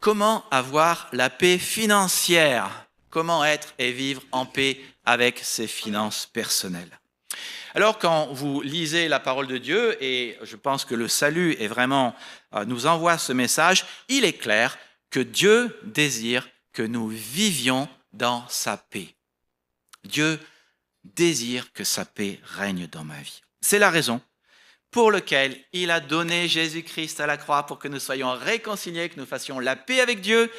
Comment avoir la paix financière? Comment être et vivre en paix avec ses finances personnelles? Alors, quand vous lisez la parole de Dieu, et je pense que le salut est vraiment, nous envoie ce message, il est clair que Dieu désire que nous vivions dans sa paix. Dieu désire que sa paix règne dans ma vie. C'est la raison pour laquelle il a donné Jésus-Christ à la croix pour que nous soyons réconciliés, que nous fassions la paix avec Dieu,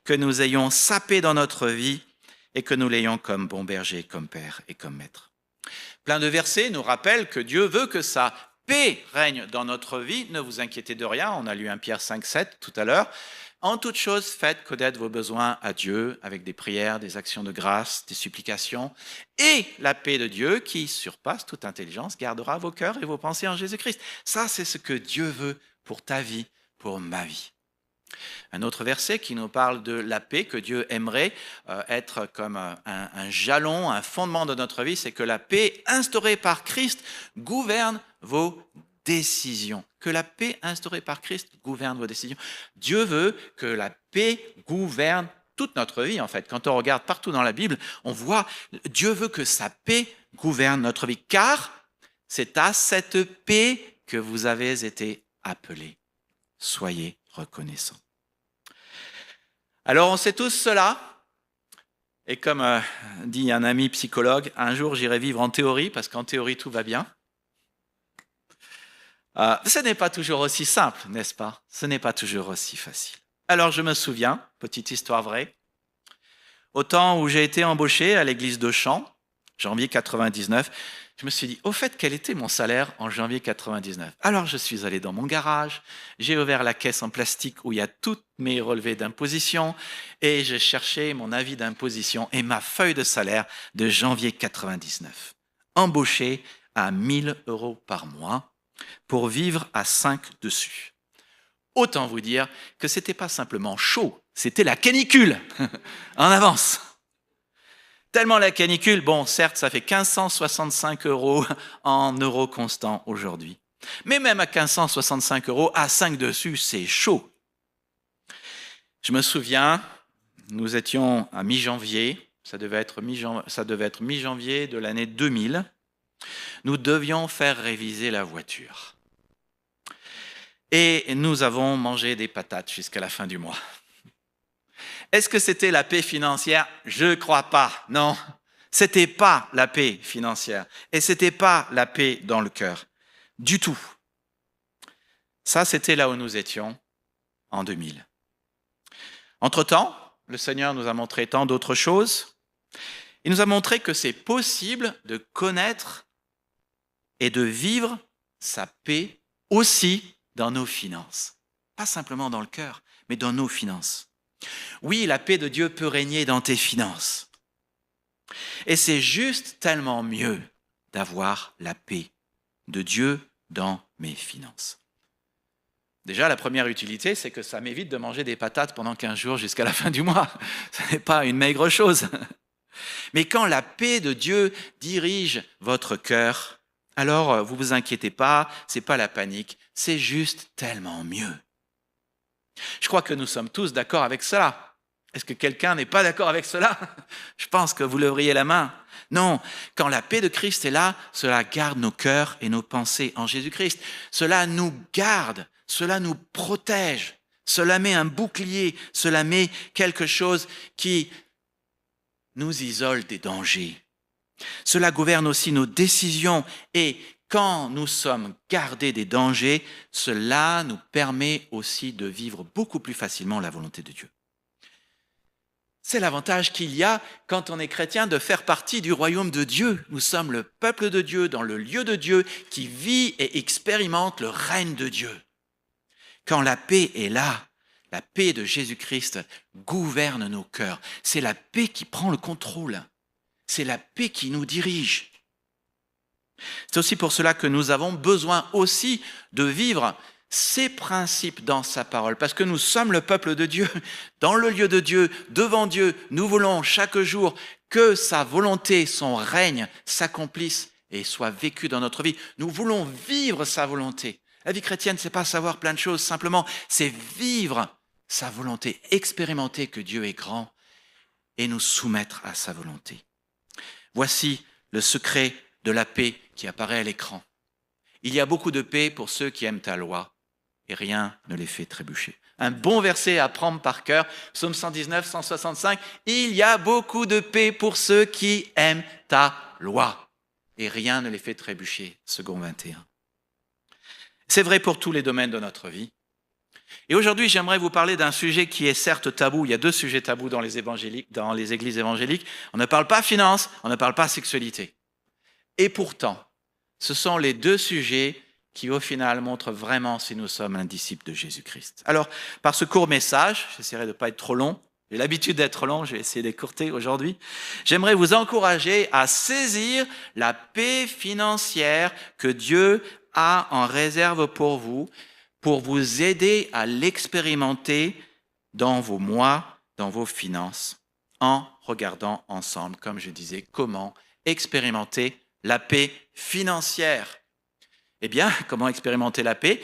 que nous ayons sa paix dans notre vie et que nous l'ayons comme bon berger, comme père et comme maître. Plein de versets nous rappellent que Dieu veut que sa paix règne dans notre vie. Ne vous inquiétez de rien, on a lu 1 Pierre 5, 7 tout à l'heure. En toute chose, faites connaître vos besoins à Dieu avec des prières, des actions de grâce, des supplications. Et la paix de Dieu, qui surpasse toute intelligence, gardera vos cœurs et vos pensées en Jésus-Christ. Ça, c'est ce que Dieu veut pour ta vie, pour ma vie. Un autre verset qui nous parle de la paix, que Dieu aimerait être comme un jalon, un fondement de notre vie, c'est que la paix instaurée par Christ gouverne vos décisions. Que la paix instaurée par Christ gouverne vos décisions. Dieu veut que la paix gouverne toute notre vie, en fait. Quand on regarde partout dans la Bible, on voit Dieu veut que sa paix gouverne notre vie, car c'est à cette paix que vous avez été appelés. Soyez reconnaissants. Alors, on sait tous cela. Et comme dit un ami psychologue, un jour j'irai vivre en théorie, parce qu'en théorie tout va bien. Ce n'est pas toujours aussi simple, n'est-ce pas? Ce n'est pas toujours aussi facile. Alors je me souviens, petite histoire vraie, au temps où j'ai été embauché à l'église de Champs, janvier 99, je me suis dit, au fait, quel était mon salaire en janvier 99? Alors je suis allé dans mon garage, j'ai ouvert la caisse en plastique où il y a tous mes relevés d'imposition et j'ai cherché mon avis d'imposition et ma feuille de salaire de janvier 99. Embauché à 1 000 € par mois pour vivre à 5 dessus. Autant vous dire que ce n'était pas simplement chaud, c'était la canicule en avance. Tellement la canicule, bon, certes, ça fait 1 565 € en euros constants aujourd'hui. Mais même à 1 565 € à 5 dessus, c'est chaud. Je me souviens, nous étions à mi-janvier, ça devait être mi-janvier de l'année 2000. Nous devions faire réviser la voiture. Et nous avons mangé des patates jusqu'à la fin du mois. Est-ce que c'était la paix financière? Je ne crois pas, non. C'était pas la paix financière. Et c'était pas la paix dans le cœur. Du tout. Ça, c'était là où nous étions en 2000. Entre-temps, le Seigneur nous a montré tant d'autres choses. Il nous a montré que c'est possible de connaître et de vivre sa paix aussi dans nos finances. Pas simplement dans le cœur, mais dans nos finances. Oui, la paix de Dieu peut régner dans tes finances. Et c'est juste tellement mieux d'avoir la paix de Dieu dans mes finances. Déjà, la première utilité, c'est que ça m'évite de manger des patates pendant 15 jours jusqu'à la fin du mois. Ce n'est pas une maigre chose. Mais quand la paix de Dieu dirige votre cœur, alors vous vous inquiétez pas, c'est pas la panique, c'est juste tellement mieux. Je crois que nous sommes tous d'accord avec cela. Est-ce que quelqu'un n'est pas d'accord avec cela? Je pense que vous lèveriez la main. Non, quand la paix de Christ est là, cela garde nos cœurs et nos pensées en Jésus-Christ. Cela nous garde, cela nous protège, cela met un bouclier, cela met quelque chose qui nous isole des dangers. Cela gouverne aussi nos décisions et quand nous sommes gardés des dangers, cela nous permet aussi de vivre beaucoup plus facilement la volonté de Dieu. C'est l'avantage qu'il y a quand on est chrétien de faire partie du royaume de Dieu. Nous sommes le peuple de Dieu dans le lieu de Dieu qui vit et expérimente le règne de Dieu. Quand la paix est là, la paix de Jésus-Christ gouverne nos cœurs. C'est la paix qui prend le contrôle. C'est la paix qui nous dirige. C'est aussi pour cela que nous avons besoin aussi de vivre ces principes dans sa parole, parce que nous sommes le peuple de Dieu, dans le lieu de Dieu, devant Dieu. Nous voulons chaque jour que sa volonté, son règne s'accomplisse et soit vécu dans notre vie. Nous voulons vivre sa volonté. La vie chrétienne, c'est pas savoir plein de choses, simplement, c'est vivre sa volonté, expérimenter que Dieu est grand et nous soumettre à sa volonté. Voici le secret de la paix qui apparaît à l'écran. Il y a beaucoup de paix pour ceux qui aiment ta loi et rien ne les fait trébucher. Un bon verset à prendre par cœur, Psaume 119, 165. Il y a beaucoup de paix pour ceux qui aiment ta loi et rien ne les fait trébucher, second 21. C'est vrai pour tous les domaines de notre vie. Et aujourd'hui, j'aimerais vous parler d'un sujet qui est certes tabou. Il y a 2 sujets tabous dans les églises évangéliques. On ne parle pas finance, on ne parle pas sexualité. Et pourtant, ce sont les 2 sujets qui, au final, montrent vraiment si nous sommes un disciple de Jésus-Christ. Alors, par ce court message, j'essaierai de ne pas être trop long. J'ai l'habitude d'être long, je vais essayer d'écourter aujourd'hui. J'aimerais vous encourager à saisir la paix financière que Dieu a en réserve pour vous aider à l'expérimenter dans vos mois, dans vos finances, en regardant ensemble, comme je disais, comment expérimenter la paix financière. Eh bien, comment expérimenter la paix?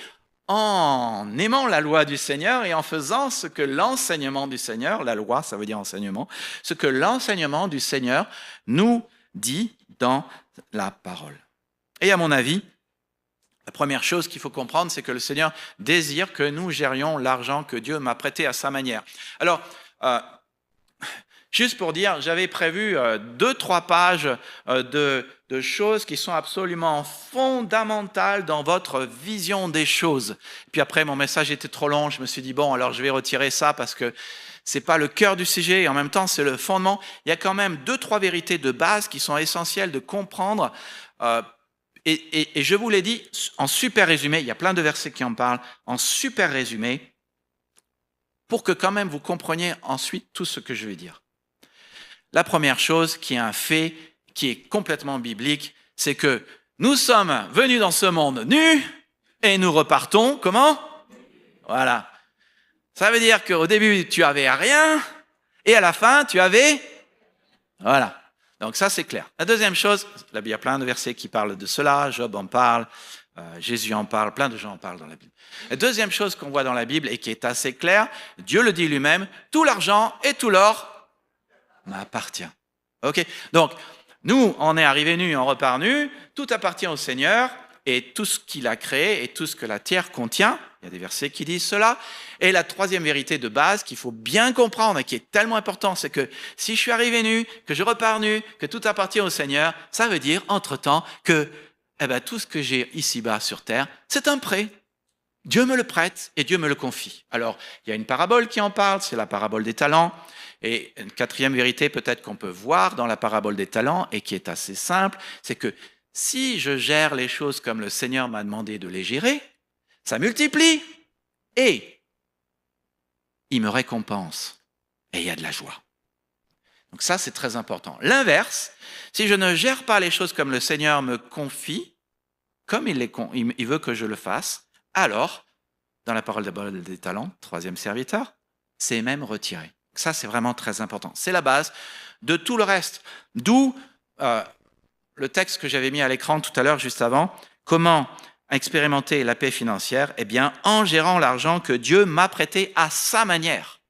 En aimant la loi du Seigneur et en faisant ce que l'enseignement du Seigneur, la loi, ça veut dire enseignement, ce que l'enseignement du Seigneur nous dit dans la parole. Et à mon avis, la première chose qu'il faut comprendre, c'est que le Seigneur désire que nous gérions l'argent que Dieu m'a prêté à sa manière. Alors, juste pour dire, j'avais prévu 2-3 pages de choses qui sont absolument fondamentales dans votre vision des choses. Puis après, mon message était trop long, je me suis dit, bon, alors je vais retirer ça parce que c'est pas le cœur du sujet et en même temps, c'est le fondement. Il y a quand même 2-3 vérités de base qui sont essentielles de comprendre. Et je vous l'ai dit, en super résumé, il y a plein de versets qui en parlent, en super résumé, pour que quand même vous compreniez ensuite tout ce que je vais dire. La première chose qui est un fait, qui est complètement biblique, c'est que nous sommes venus dans ce monde nus et nous repartons, comment? Voilà. Ça veut dire qu'au début, tu avais rien et à la fin, tu avais... Voilà. Donc ça, c'est clair. La deuxième chose, là, il y a plein de versets qui parlent de cela, Job en parle, Jésus en parle, plein de gens en parlent dans la Bible. La deuxième chose qu'on voit dans la Bible et qui est assez claire, Dieu le dit lui-même, tout l'argent et tout l'or m'appartient. Ok. Donc, nous, on est arrivés nus, on repart nus, tout appartient au Seigneur et tout ce qu'il a créé et tout ce que la terre contient. Il y a des versets qui disent cela. Et la troisième vérité de base qu'il faut bien comprendre et qui est tellement important, c'est que si je suis arrivé nu, que je repars nu, que tout appartient au Seigneur, ça veut dire, entre-temps, que tout ce que j'ai ici-bas sur terre, c'est un prêt. Dieu me le prête et Dieu me le confie. Alors, il y a une parabole qui en parle, c'est la parabole des talents. Et une quatrième vérité peut-être qu'on peut voir dans la parabole des talents et qui est assez simple, c'est que si je gère les choses comme le Seigneur m'a demandé de les gérer, ça multiplie et il me récompense et il y a de la joie. Donc ça, c'est très important. L'inverse, si je ne gère pas les choses comme le Seigneur me confie, comme il veut que je le fasse, alors, dans la parole des talents, troisième serviteur, c'est même retiré. Ça, c'est vraiment très important. C'est la base de tout le reste. D'où le texte que j'avais mis à l'écran tout à l'heure, juste avant. Comment expérimenter la paix financière? Eh bien, en gérant l'argent que Dieu m'a prêté à sa manière.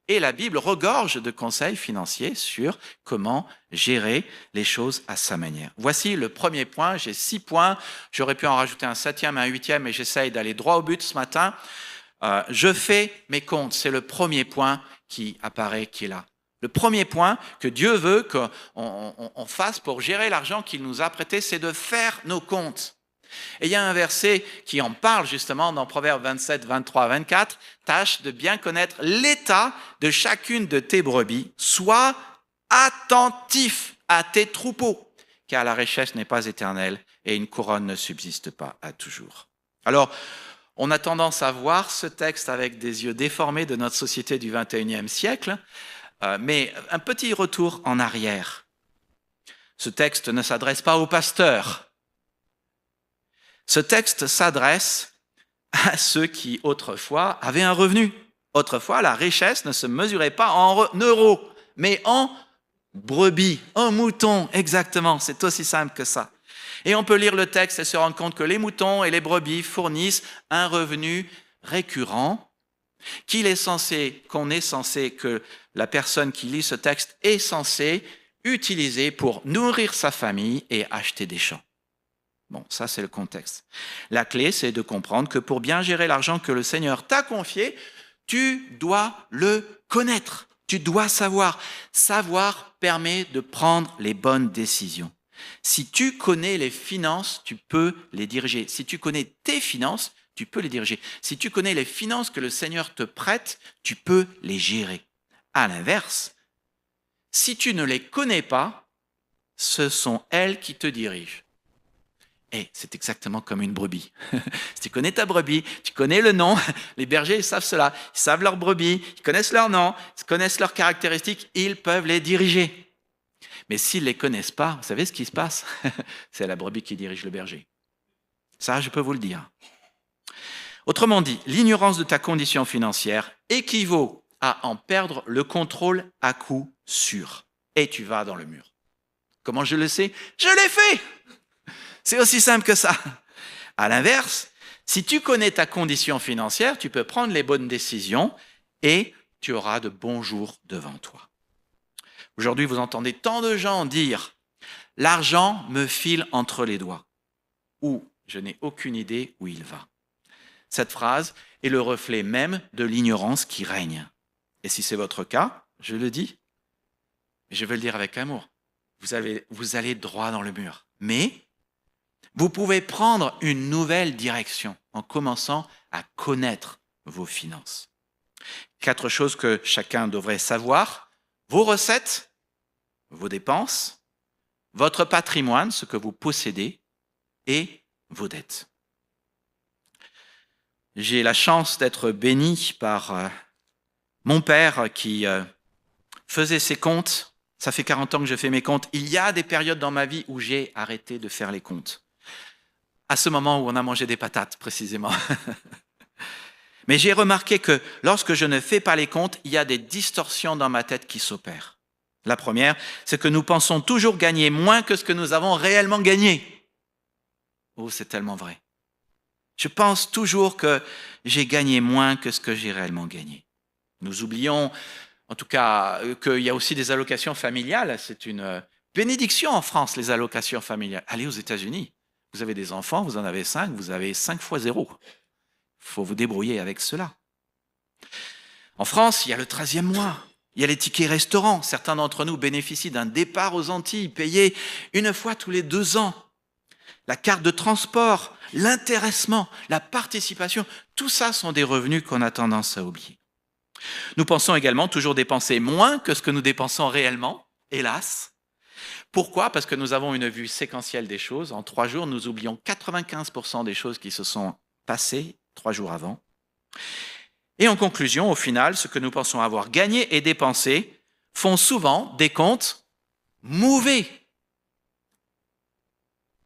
Et la Bible regorge de conseils financiers sur comment gérer les choses à sa manière. Voici le premier point. J'ai 6 points. J'aurais pu en rajouter un 7e, un 8e, mais j'essaye d'aller droit au but ce matin. Je fais mes comptes. C'est le premier point qui apparaît, qui est là. Le premier point que Dieu veut qu'on fasse pour gérer l'argent qu'il nous a prêté, c'est de faire nos comptes. Et il y a un verset qui en parle justement dans Proverbes 27, 23, 24. Tâche de bien connaître l'état de chacune de tes brebis. Sois attentif à tes troupeaux, car la richesse n'est pas éternelle et une couronne ne subsiste pas à toujours. Alors, on a tendance à voir ce texte avec des yeux déformés de notre société du 21e siècle, mais un petit retour en arrière. Ce texte ne s'adresse pas aux pasteurs. Ce texte s'adresse à ceux qui, autrefois, avaient un revenu. Autrefois, la richesse ne se mesurait pas en euros, mais en brebis, en moutons, exactement. C'est aussi simple que ça. Et on peut lire le texte et se rendre compte que les moutons et les brebis fournissent un revenu récurrent qu'on est censé, que la personne qui lit ce texte est censée utiliser pour nourrir sa famille et acheter des champs. Bon, ça c'est le contexte. La clé, c'est de comprendre que pour bien gérer l'argent que le Seigneur t'a confié, tu dois le connaître. Tu dois savoir. Savoir permet de prendre les bonnes décisions. Si tu connais les finances, tu peux les diriger. Si tu connais tes finances, tu peux les diriger. Si tu connais les finances que le Seigneur te prête, tu peux les gérer. À l'inverse, si tu ne les connais pas, ce sont elles qui te dirigent. Et c'est exactement comme une brebis. Si tu connais ta brebis, tu connais le nom, les bergers ils savent cela, ils savent leur brebis, ils connaissent leur nom, ils connaissent leurs caractéristiques, ils peuvent les diriger. Mais s'ils ne les connaissent pas, vous savez ce qui se passe? C'est la brebis qui dirige le berger. Ça, je peux vous le dire. Autrement dit, l'ignorance de ta condition financière équivaut à en perdre le contrôle à coup sûr. Et tu vas dans le mur. Comment je le sais? Je l'ai fait! C'est aussi simple que ça. À l'inverse, si tu connais ta condition financière, tu peux prendre les bonnes décisions et tu auras de bons jours devant toi. Aujourd'hui, vous entendez tant de gens dire « l'argent me file entre les doigts » ou « je n'ai aucune idée où il va ». Cette phrase est le reflet même de l'ignorance qui règne. Et si c'est votre cas, je le dis, et je veux le dire avec amour, vous allez droit dans le mur. Mais vous pouvez prendre une nouvelle direction en commençant à connaître vos finances. 4 choses que chacun devrait savoir: vos recettes, vos dépenses, votre patrimoine, ce que vous possédez, et vos dettes. J'ai la chance d'être béni par mon père qui faisait ses comptes. Ça fait 40 ans que je fais mes comptes. Il y a des périodes dans ma vie où j'ai arrêté de faire les comptes. À ce moment où on a mangé des patates, précisément. Mais j'ai remarqué que lorsque je ne fais pas les comptes, il y a des distorsions dans ma tête qui s'opèrent. La première, c'est que nous pensons toujours gagner moins que ce que nous avons réellement gagné. Oh, c'est tellement vrai. Je pense toujours que j'ai gagné moins que ce que j'ai réellement gagné. Nous oublions, en tout cas, qu'il y a aussi des allocations familiales. C'est une bénédiction en France, les allocations familiales. Allez aux États-Unis. Vous avez des enfants, vous en avez 5, vous avez 5 fois 0. Il faut vous débrouiller avec cela. En France, il y a le 13e mois. Il y a les tickets restaurants. Certains d'entre nous bénéficient d'un départ aux Antilles payé une fois tous les 2 ans. La carte de transport, l'intéressement, la participation, tout ça sont des revenus qu'on a tendance à oublier. Nous pensons également toujours dépenser moins que ce que nous dépensons réellement, hélas. Pourquoi? Parce que nous avons une vue séquentielle des choses. En 3 jours, nous oublions 95% des choses qui se sont passées 3 jours avant. Et en conclusion, au final, ce que nous pensons avoir gagné et dépensé font souvent des comptes mauvais.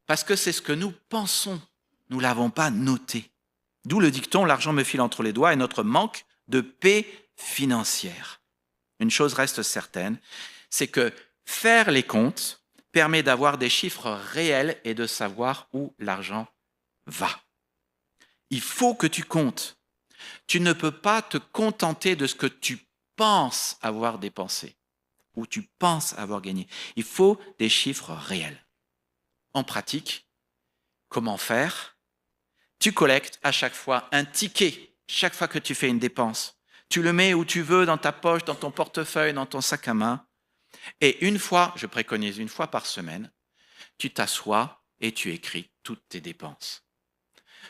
Parce que c'est ce que nous pensons. Nous ne l'avons pas noté. D'où le dicton « l'argent me file entre les doigts » et notre manque de paix financière. Une chose reste certaine, c'est que faire les comptes permet d'avoir des chiffres réels et de savoir où l'argent va. Il faut que tu comptes. Tu ne peux pas te contenter de ce que tu penses avoir dépensé ou tu penses avoir gagné. Il faut des chiffres réels. En pratique, comment faire? Tu collectes à chaque fois un ticket, chaque fois que tu fais une dépense. Tu le mets où tu veux, dans ta poche, dans ton portefeuille, dans ton sac à main. Et une fois, je préconise une fois par semaine, tu t'assois et tu écris toutes tes dépenses.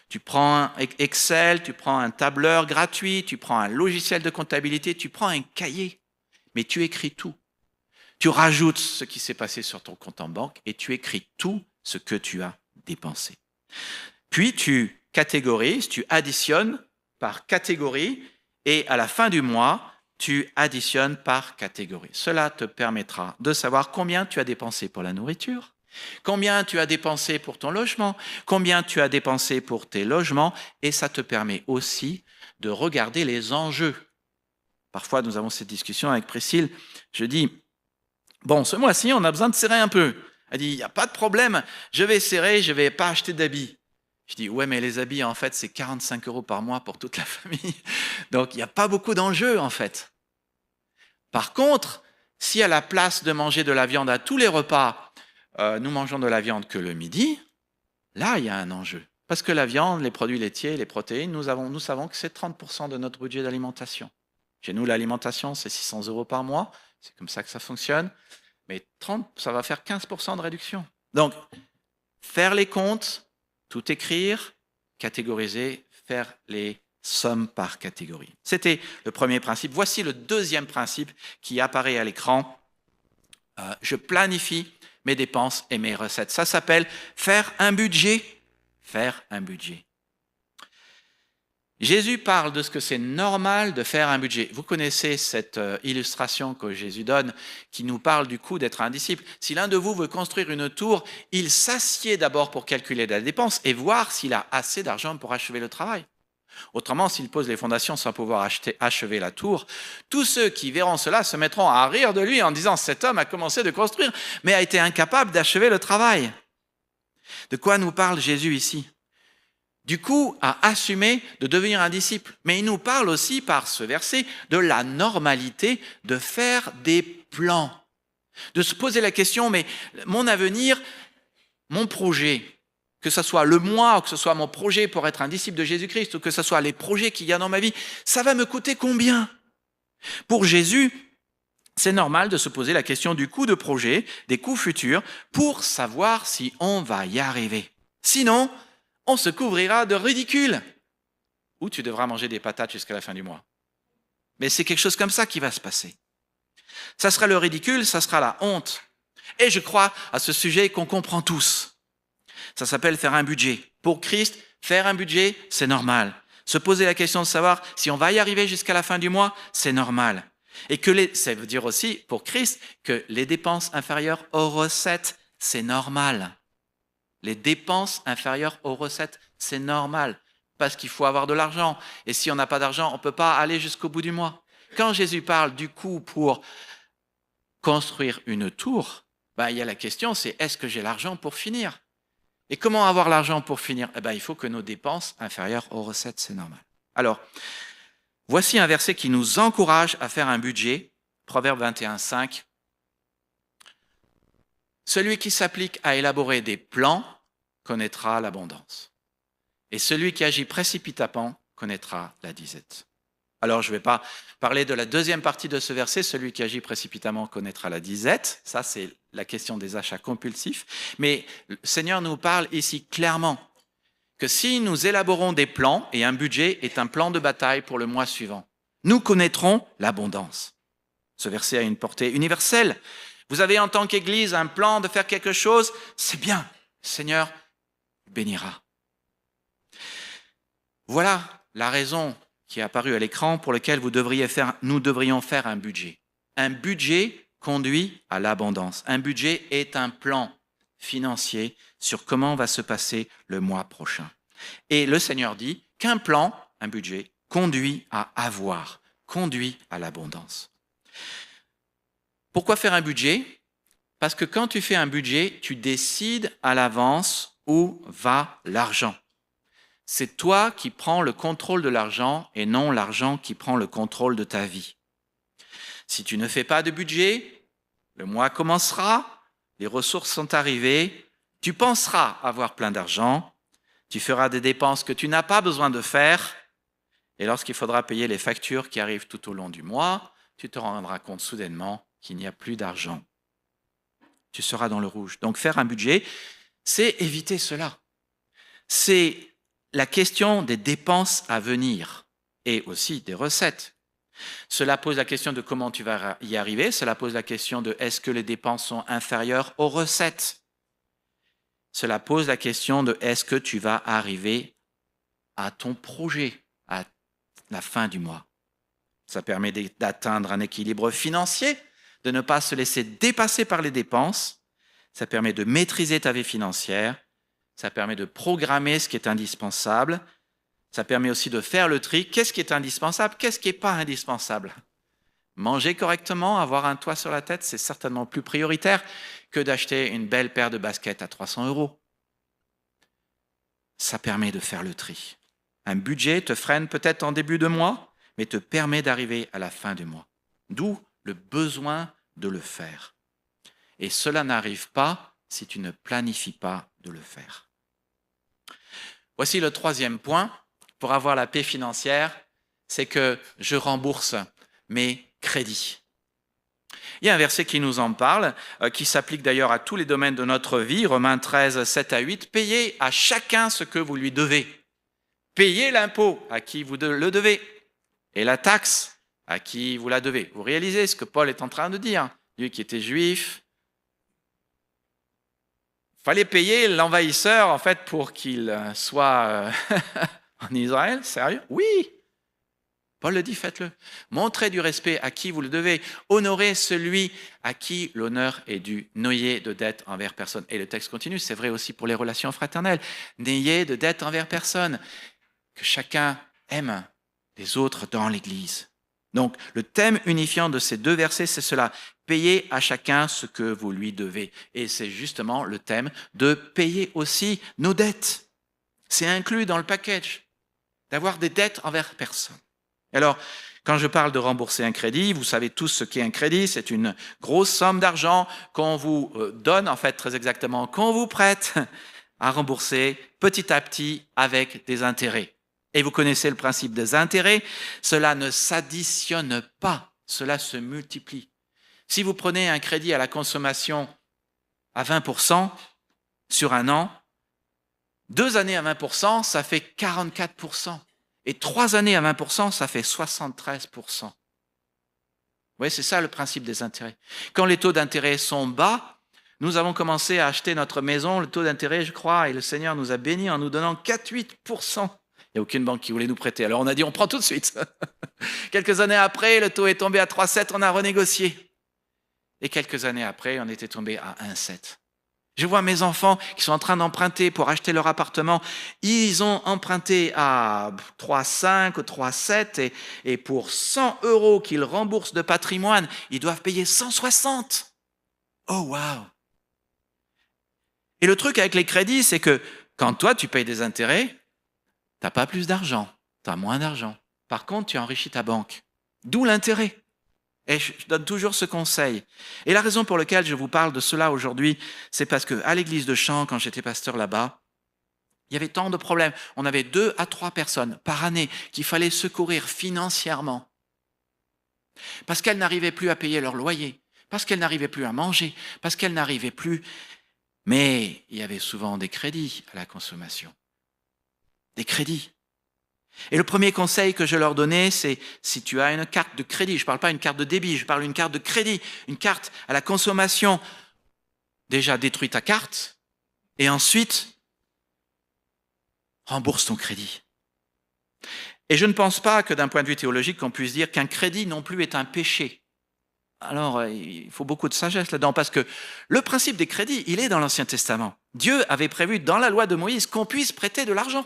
Tu prends un Excel, tu prends un tableur gratuit, tu prends un logiciel de comptabilité, tu prends un cahier, mais tu écris tout. Tu rajoutes ce qui s'est passé sur ton compte en banque et tu écris tout ce que tu as dépensé. Puis tu catégorises, tu additionnes par catégorie et à la fin du mois, tu additionnes par catégorie. Cela te permettra de savoir combien tu as dépensé pour la nourriture, combien tu as dépensé pour ton logement, combien tu as dépensé pour tes logements, et ça te permet aussi de regarder les enjeux. Parfois, nous avons cette discussion avec Priscille. Je dis, bon, ce mois-ci, on a besoin de serrer un peu. Elle dit, il n'y a pas de problème, je vais serrer, je ne vais pas acheter d'habits. Je dis, ouais, mais les habits, en fait, c'est 45 € par mois pour toute la famille. Donc, il n'y a pas beaucoup d'enjeux, en fait. Par contre, si à la place de manger de la viande à tous les repas, nous mangeons de la viande que le midi, là, il y a un enjeu. Parce que la viande, les produits laitiers, les protéines, nous savons que c'est 30% de notre budget d'alimentation. Chez nous, l'alimentation, c'est 600 € par mois. C'est comme ça que ça fonctionne. Mais 30, ça va faire 15% de réduction. Donc, faire les comptes, tout écrire, catégoriser, faire les sommes par catégorie. C'était le premier principe. Voici le deuxième principe qui apparaît à l'écran. Je planifie mes dépenses et mes recettes. Ça s'appelle faire un budget. Faire un budget. Jésus parle de ce que c'est normal de faire un budget. Vous connaissez cette illustration que Jésus donne qui nous parle du coût d'être un disciple. Si l'un de vous veut construire une tour, il s'assied d'abord pour calculer la dépense et voir s'il a assez d'argent pour achever le travail. Autrement, s'il pose les fondations sans pouvoir achever la tour, tous ceux qui verront cela se mettront à rire de lui en disant « Cet homme a commencé de construire, mais a été incapable d'achever le travail. » De quoi nous parle Jésus ici ? Du coup, à assumer de devenir un disciple. Mais il nous parle aussi, par ce verset, de la normalité de faire des plans. De se poser la question, mais mon avenir, mon projet, que ce soit le moi, ou que ce soit mon projet pour être un disciple de Jésus-Christ, ou que ce soit les projets qu'il y a dans ma vie, ça va me coûter combien ? Pour Jésus, c'est normal de se poser la question du coût de projet, des coûts futurs, pour savoir si on va y arriver. Sinon, on se couvrira de ridicule. Ou tu devras manger des patates jusqu'à la fin du mois. Mais c'est quelque chose comme ça qui va se passer. Ça sera le ridicule, ça sera la honte. Et je crois à ce sujet qu'on comprend tous. Ça s'appelle faire un budget. Pour Christ, faire un budget, c'est normal. Se poser la question de savoir si on va y arriver jusqu'à la fin du mois, c'est normal. Et ça veut dire aussi, pour Christ, que les dépenses inférieures aux recettes, c'est normal. Les dépenses inférieures aux recettes, c'est normal, parce qu'il faut avoir de l'argent. Et si on n'a pas d'argent, on ne peut pas aller jusqu'au bout du mois. Quand Jésus parle du coût pour construire une tour, il y a la question, c'est est-ce que j'ai l'argent pour finir ? Et comment avoir l'argent pour finir ? Il faut que nos dépenses inférieures aux recettes, c'est normal. Alors, voici un verset qui nous encourage à faire un budget, Proverbe 21:5. Celui qui s'applique à élaborer des plans connaîtra l'abondance. Et celui qui agit précipitamment connaîtra la disette. Alors, je ne vais pas parler de la deuxième partie de ce verset, celui qui agit précipitamment connaîtra la disette. Ça, c'est la question des achats compulsifs. Mais le Seigneur nous parle ici clairement que si nous élaborons des plans, et un budget est un plan de bataille pour le mois suivant, nous connaîtrons l'abondance. Ce verset a une portée universelle. Vous avez en tant qu'Église un plan de faire quelque chose, c'est bien. Seigneur bénira. Voilà la raison qui est apparue à l'écran pour laquelle nous devrions faire un budget. Un budget conduit à l'abondance. Un budget est un plan financier sur comment va se passer le mois prochain. Et le Seigneur dit qu'un plan, un budget, conduit à avoir, conduit à l'abondance. Pourquoi faire un budget ? Parce que quand tu fais un budget, tu décides à l'avance où va l'argent. C'est toi qui prends le contrôle de l'argent et non l'argent qui prend le contrôle de ta vie. Si tu ne fais pas de budget, le mois commencera, les ressources sont arrivées, tu penseras avoir plein d'argent, tu feras des dépenses que tu n'as pas besoin de faire, et lorsqu'il faudra payer les factures qui arrivent tout au long du mois, tu te rendras compte soudainement qu'il n'y a plus d'argent. Tu seras dans le rouge. Donc faire un budget, c'est éviter cela. C'est la question des dépenses à venir et aussi des recettes. Cela pose la question de comment tu vas y arriver. Cela pose la question de est-ce que les dépenses sont inférieures aux recettes. Cela pose la question de est-ce que tu vas arriver à ton projet à la fin du mois. Ça permet d'atteindre un équilibre financier, de ne pas se laisser dépasser par les dépenses. Ça permet de maîtriser ta vie financière. Ça permet de programmer ce qui est indispensable. Ça permet aussi de faire le tri. Qu'est-ce qui est indispensable? Qu'est-ce qui n'est pas indispensable? Manger correctement, avoir un toit sur la tête, c'est certainement plus prioritaire que d'acheter une belle paire de baskets à 300 €. ça permet de faire le tri. Un budget te freine peut-être en début de mois, mais te permet d'arriver à la fin du mois. D'où le besoin de le faire. Et cela n'arrive pas si tu ne planifies pas de le faire. Voici le troisième point pour avoir la paix financière, c'est que je rembourse mes crédits. Il y a un verset qui nous en parle, qui s'applique d'ailleurs à tous les domaines de notre vie, Romains 13, 7 à 8. Payez à chacun ce que vous lui devez. Payez l'impôt à qui vous le devez et la taxe à qui vous la devez. Vous réalisez ce que Paul est en train de dire. Lui qui était juif, il fallait payer l'envahisseur en fait pour qu'il soit en Israël. Sérieux? Oui. Paul le dit, faites-le. Montrez du respect à qui vous le devez. Honorez celui à qui l'honneur est dû. N'ayez de dette envers personne. Et le texte continue, c'est vrai aussi pour les relations fraternelles. N'ayez de dette envers personne. Que chacun aime les autres dans l'Église. Donc, le thème unifiant de ces deux versets, c'est cela. Payez à chacun ce que vous lui devez. Et c'est justement le thème de payer aussi nos dettes. C'est inclus dans le package, d'avoir des dettes envers personne. Alors, quand je parle de rembourser un crédit, vous savez tous ce qu'est un crédit. C'est une grosse somme d'argent qu'on vous donne, en fait, très exactement, qu'on vous prête à rembourser petit à petit avec des intérêts. Et vous connaissez le principe des intérêts. Cela ne s'additionne pas, cela se multiplie. Si vous prenez un crédit à la consommation à 20% sur un an, 2 années à 20%, ça fait 44%. Et 3 années à 20%, ça fait 73%. Vous voyez, c'est ça le principe des intérêts. Quand les taux d'intérêt sont bas, nous avons commencé à acheter notre maison, le taux d'intérêt, je crois, et le Seigneur nous a bénis en nous donnant 4,8%. Il n'y a aucune banque qui voulait nous prêter. Alors on a dit, on prend tout de suite. Quelques années après, le taux est tombé à 3,7, on a renégocié. Et quelques années après, on était tombé à 1,7. Je vois mes enfants qui sont en train d'emprunter pour acheter leur appartement. Ils ont emprunté à 3,5 ou 3,7 et pour 100 € qu'ils remboursent de patrimoine, ils doivent payer 160. Oh, waouh! Et le truc avec les crédits, c'est que quand toi, tu payes des intérêts, tu n'as pas plus d'argent, tu as moins d'argent. Par contre, tu enrichis ta banque. D'où l'intérêt. Et je donne toujours ce conseil. Et la raison pour laquelle je vous parle de cela aujourd'hui, c'est parce qu'à l'église de Champs, quand j'étais pasteur là-bas, il y avait tant de problèmes. On avait 2 à 3 personnes par année qu'il fallait secourir financièrement. Parce qu'elles n'arrivaient plus à payer leur loyer, parce qu'elles n'arrivaient plus à manger, parce qu'elles n'arrivaient plus... Mais il y avait souvent des crédits à la consommation. Des crédits. Et le premier conseil que je leur donnais, c'est si tu as une carte de crédit, je ne parle pas d'une carte de débit, je parle d'une carte de crédit, une carte à la consommation, déjà détruis ta carte et ensuite rembourse ton crédit. Et je ne pense pas que d'un point de vue théologique, qu'on puisse dire qu'un crédit non plus est un péché. Alors, il faut beaucoup de sagesse là-dedans parce que le principe des crédits, il est dans l'Ancien Testament. Dieu avait prévu dans la loi de Moïse qu'on puisse prêter de l'argent.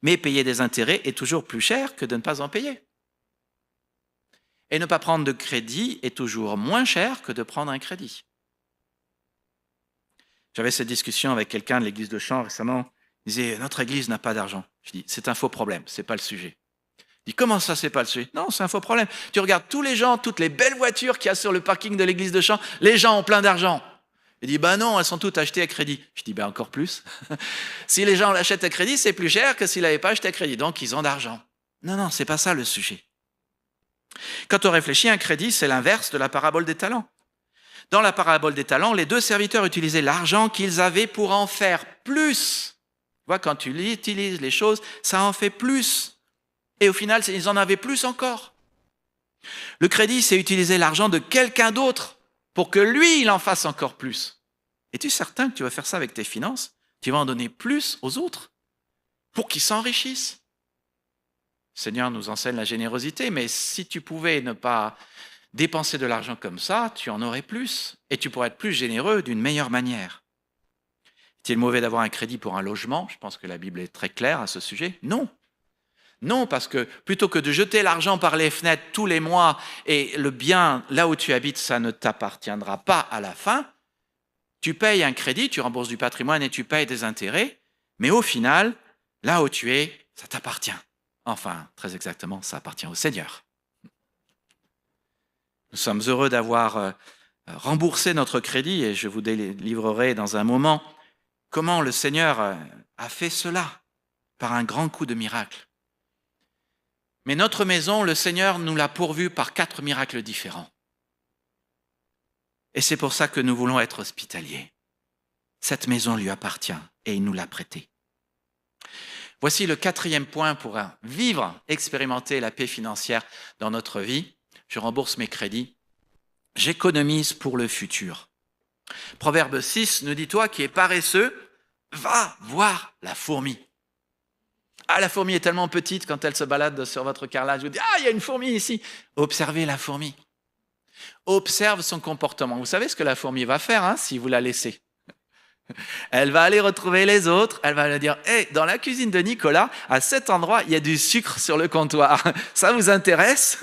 Mais payer des intérêts est toujours plus cher que de ne pas en payer. Et ne pas prendre de crédit est toujours moins cher que de prendre un crédit. J'avais cette discussion avec quelqu'un de l'église de Champs récemment. Il disait, notre église n'a pas d'argent. Je dis, c'est un faux problème, ce n'est pas le sujet. Il dit, comment ça, c'est pas le sujet? Non, c'est un faux problème. Tu regardes tous les gens, toutes les belles voitures qu'il y a sur le parking de l'église de Champs, les gens ont plein d'argent. Il dit, non, elles sont toutes achetées à crédit. Je dis, encore plus. Si les gens l'achètent à crédit, c'est plus cher que s'ils n'avaient pas acheté à crédit. Donc, ils ont d'argent. Non, c'est pas ça le sujet. Quand on réfléchit, un crédit, c'est l'inverse de la parabole des talents. Dans la parabole des talents, les 2 serviteurs utilisaient l'argent qu'ils avaient pour en faire plus. Tu vois, quand tu utilises les choses, ça en fait plus. Et au final, ils en avaient plus encore. Le crédit, c'est utiliser l'argent de quelqu'un d'autre pour que lui, il en fasse encore plus. Es-tu certain que tu vas faire ça avec tes finances? Tu vas en donner plus aux autres pour qu'ils s'enrichissent. Le Seigneur nous enseigne la générosité, mais si tu pouvais ne pas dépenser de l'argent comme ça, tu en aurais plus et tu pourrais être plus généreux d'une meilleure manière. Est-il mauvais d'avoir un crédit pour un logement? Je pense que la Bible est très claire à ce sujet. Non. Non, parce que plutôt que de jeter l'argent par les fenêtres tous les mois et le bien là où tu habites, ça ne t'appartiendra pas à la fin, tu payes un crédit, tu rembourses du patrimoine et tu payes des intérêts, Mais au final, là où tu es, ça t'appartient. Enfin, très exactement, ça appartient au Seigneur. Nous sommes heureux d'avoir remboursé notre crédit et je vous délivrerai dans un moment comment le Seigneur a fait cela par un grand coup de miracle. Mais notre maison, le Seigneur nous l'a pourvue par 4 miracles différents. Et c'est pour ça que nous voulons être hospitaliers. Cette maison lui appartient et il nous l'a prêtée. Voici le 4e point pour vivre, expérimenter la paix financière dans notre vie. Je rembourse mes crédits. J'économise pour le futur. Proverbe 6 nous dit, toi qui es paresseux, va voir la fourmi. Ah, la fourmi est tellement petite quand elle se balade sur votre carrelage. Vous dites, ah, il y a une fourmi ici. Observez la fourmi. Observe son comportement. Vous savez ce que la fourmi va faire si vous la laissez. Elle va aller retrouver les autres. Elle va leur dire, hey, dans la cuisine de Nicolas, à cet endroit, il y a du sucre sur le comptoir. Ça vous intéresse?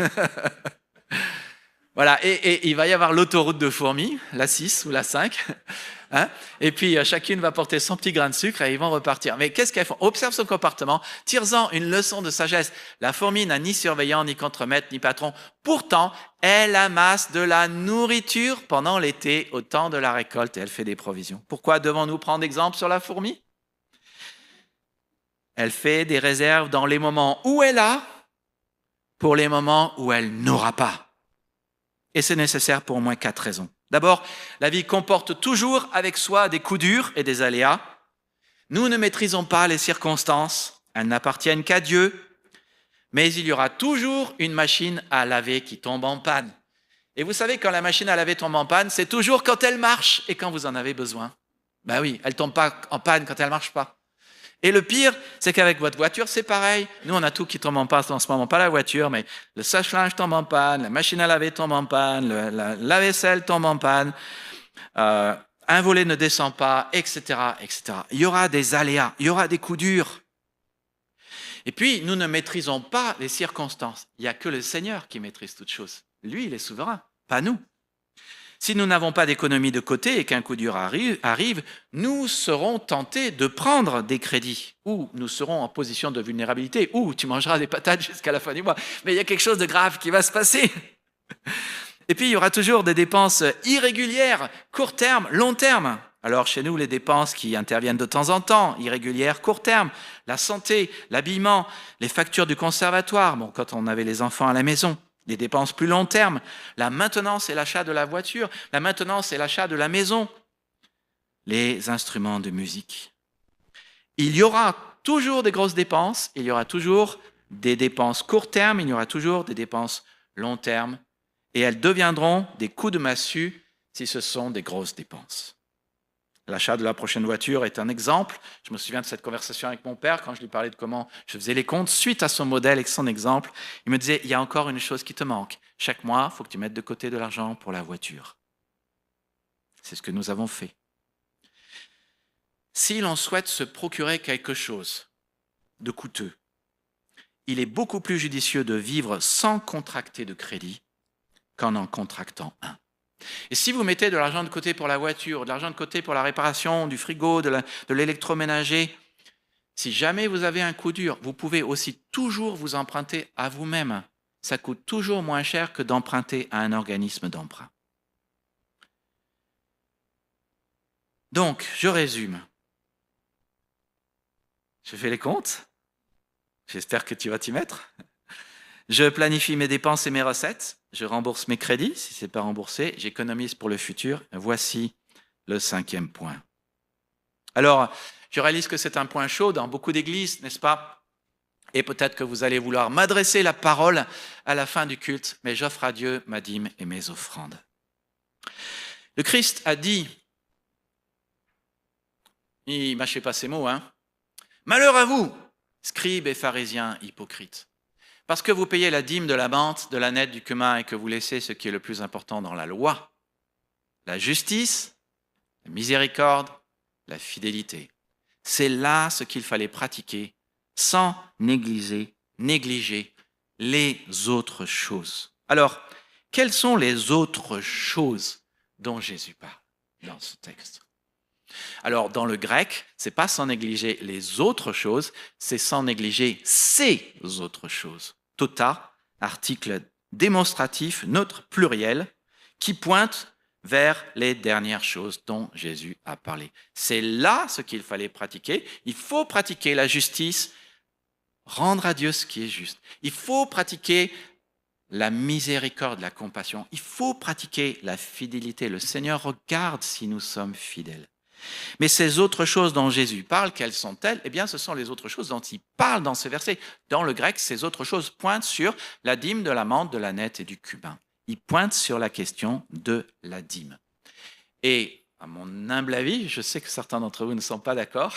Voilà, et il va y avoir l'autoroute de fourmis, la 6 ou la 5. Et puis, chacune va porter son petit grain de sucre et ils vont repartir. Mais qu'est-ce qu'elles font? Observe son comportement, tire-en une leçon de sagesse. La fourmi n'a ni surveillant, ni contremaître, ni patron. Pourtant, elle amasse de la nourriture pendant l'été, au temps de la récolte, et elle fait des provisions. Pourquoi devons-nous prendre exemple sur la fourmi? Elle fait des réserves dans les moments où elle a, pour les moments où elle n'aura pas. Et c'est nécessaire pour au moins 4 raisons. D'abord, la vie comporte toujours avec soi des coups durs et des aléas. Nous ne maîtrisons pas les circonstances, elles n'appartiennent qu'à Dieu, mais il y aura toujours une machine à laver qui tombe en panne. Et vous savez, quand la machine à laver tombe en panne, c'est toujours quand elle marche et quand vous en avez besoin. Ben oui, elle ne tombe pas en panne quand elle ne marche pas. Et le pire, c'est qu'avec votre voiture, c'est pareil. Nous, on a tout qui tombe en panne en ce moment, pas la voiture, mais le sèche-linge tombe en panne, la machine à laver tombe en panne, la vaisselle tombe en panne, un volet ne descend pas, etc., etc. Il y aura des aléas, il y aura des coups durs. Et puis, nous ne maîtrisons pas les circonstances. Il n'y a que le Seigneur qui maîtrise toutes choses. Lui, il est souverain, pas nous. Si nous n'avons pas d'économie de côté et qu'un coup dur arrive, nous serons tentés de prendre des crédits ou nous serons en position de vulnérabilité ou tu mangeras des patates jusqu'à la fin du mois. Mais il y a quelque chose de grave qui va se passer. Et puis, il y aura toujours des dépenses irrégulières, court terme, long terme. Alors, chez nous, les dépenses qui interviennent de temps en temps, irrégulières, court terme, la santé, l'habillement, les factures du conservatoire, quand on avait les enfants à la maison. Les dépenses plus long terme, la maintenance et l'achat de la voiture, la maintenance et l'achat de la maison, les instruments de musique. Il y aura toujours des grosses dépenses, il y aura toujours des dépenses court terme, il y aura toujours des dépenses long terme, et elles deviendront des coups de massue si ce sont des grosses dépenses. L'achat de la prochaine voiture est un exemple. Je me souviens de cette conversation avec mon père quand je lui parlais de comment je faisais les comptes. Suite à son modèle et son exemple, il me disait, il y a encore une chose qui te manque. Chaque mois, il faut que tu mettes de côté de l'argent pour la voiture. C'est ce que nous avons fait. Si l'on souhaite se procurer quelque chose de coûteux, il est beaucoup plus judicieux de vivre sans contracter de crédit qu'en en contractant un. Et si vous mettez de l'argent de côté pour la voiture, de l'argent de côté pour la réparation du frigo, de l'électroménager, si jamais vous avez un coup dur, vous pouvez aussi toujours vous emprunter à vous-même. Ça coûte toujours moins cher que d'emprunter à un organisme d'emprunt. Donc, je résume. Je fais les comptes. J'espère que tu vas t'y mettre. Je planifie mes dépenses et mes recettes. Je rembourse mes crédits, si ce n'est pas remboursé. J'économise pour le futur. Voici le 5e point. Alors, je réalise que c'est un point chaud dans beaucoup d'églises, n'est-ce pas? Et peut-être que vous allez vouloir m'adresser la parole à la fin du culte, mais j'offre à Dieu ma dîme et mes offrandes. Le Christ a dit, il ne mâchez pas ces mots, malheur à vous, scribes et pharisiens hypocrites. Parce que vous payez la dîme de la menthe, de la nette, du cumin et que vous laissez ce qui est le plus important dans la loi, la justice, la miséricorde, la fidélité. C'est là ce qu'il fallait pratiquer sans négliger les autres choses. Alors, quelles sont les autres choses dont Jésus parle dans ce texte? Alors, dans le grec, c'est pas sans négliger les autres choses, c'est sans négliger ces autres choses. Tota, article démonstratif, neutre, pluriel, qui pointe vers les dernières choses dont Jésus a parlé. C'est là ce qu'il fallait pratiquer. Il faut pratiquer la justice, rendre à Dieu ce qui est juste. Il faut pratiquer la miséricorde, la compassion. Il faut pratiquer la fidélité. Le Seigneur regarde si nous sommes fidèles. Mais ces autres choses dont Jésus parle, quelles sont-elles? Eh bien, ce sont les autres choses dont il parle dans ce verset. Dans le grec, ces autres choses pointent sur la dîme, de la menthe, de la nette et du cubain. Ils pointent sur la question de la dîme. Et à mon humble avis, je sais que certains d'entre vous ne sont pas d'accord,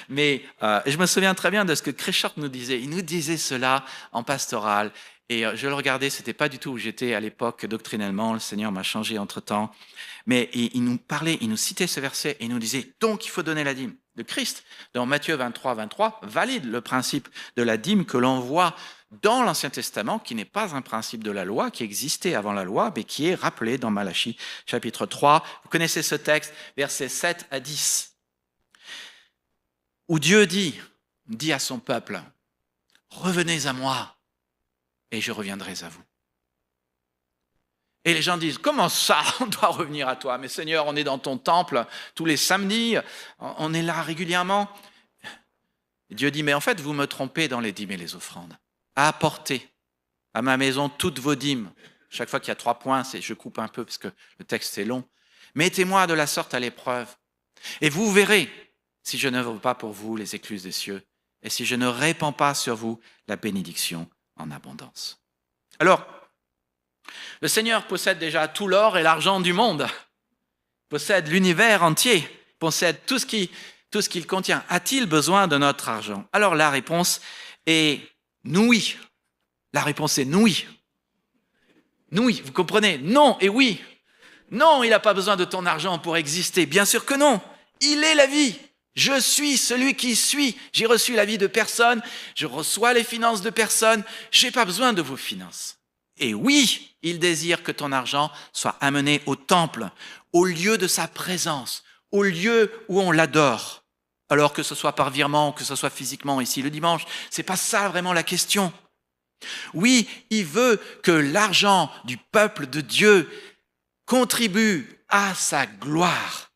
mais je me souviens très bien de ce que Kreshort nous disait. Il nous disait cela en pastoral. Et je le regardais, c'était pas du tout où j'étais à l'époque doctrinellement. Le Seigneur m'a changé entre-temps. Mais il nous parlait, il nous citait ce verset et il nous disait « Donc, il faut donner la dîme ». Le Christ, dans Matthieu 23, 23, valide le principe de la dîme que l'on voit dans l'Ancien Testament, qui n'est pas un principe de la loi, qui existait avant la loi, mais qui est rappelé dans Malachie, chapitre 3. Vous connaissez ce texte, versets 7 à 10, où Dieu dit à son peuple « Revenez à moi, et je reviendrai à vous. » Et les gens disent, comment ça, on doit revenir à toi? Mais Seigneur, on est dans ton temple tous les samedis, on est là régulièrement. Et Dieu dit, mais en fait, vous me trompez dans les dîmes et les offrandes. Apportez à ma maison toutes vos dîmes. Chaque fois qu'il y a 3 points, je coupe un peu parce que le texte est long. Mettez-moi de la sorte à l'épreuve. Et vous verrez si je n'œuvre pas pour vous les écluses des cieux et si je ne répands pas sur vous la bénédiction en abondance. Alors, le Seigneur possède déjà tout l'or et l'argent du monde, possède l'univers entier, possède tout ce qu'il contient. A-t-il besoin de notre argent? Alors la réponse est oui. La réponse est oui. Oui, vous comprenez? Non et oui. Non, il n'a pas besoin de ton argent pour exister. Bien sûr que non. Il est la vie. Je suis celui qui suis. J'ai reçu la vie de personne. Je reçois les finances de personne. Je n'ai pas besoin de vos finances. Et oui, il désire que ton argent soit amené au temple, au lieu de sa présence, au lieu où on l'adore. Alors que ce soit par virement ou que ce soit physiquement ici le dimanche, c'est pas ça vraiment la question. Oui, il veut que l'argent du peuple de Dieu contribue à sa gloire,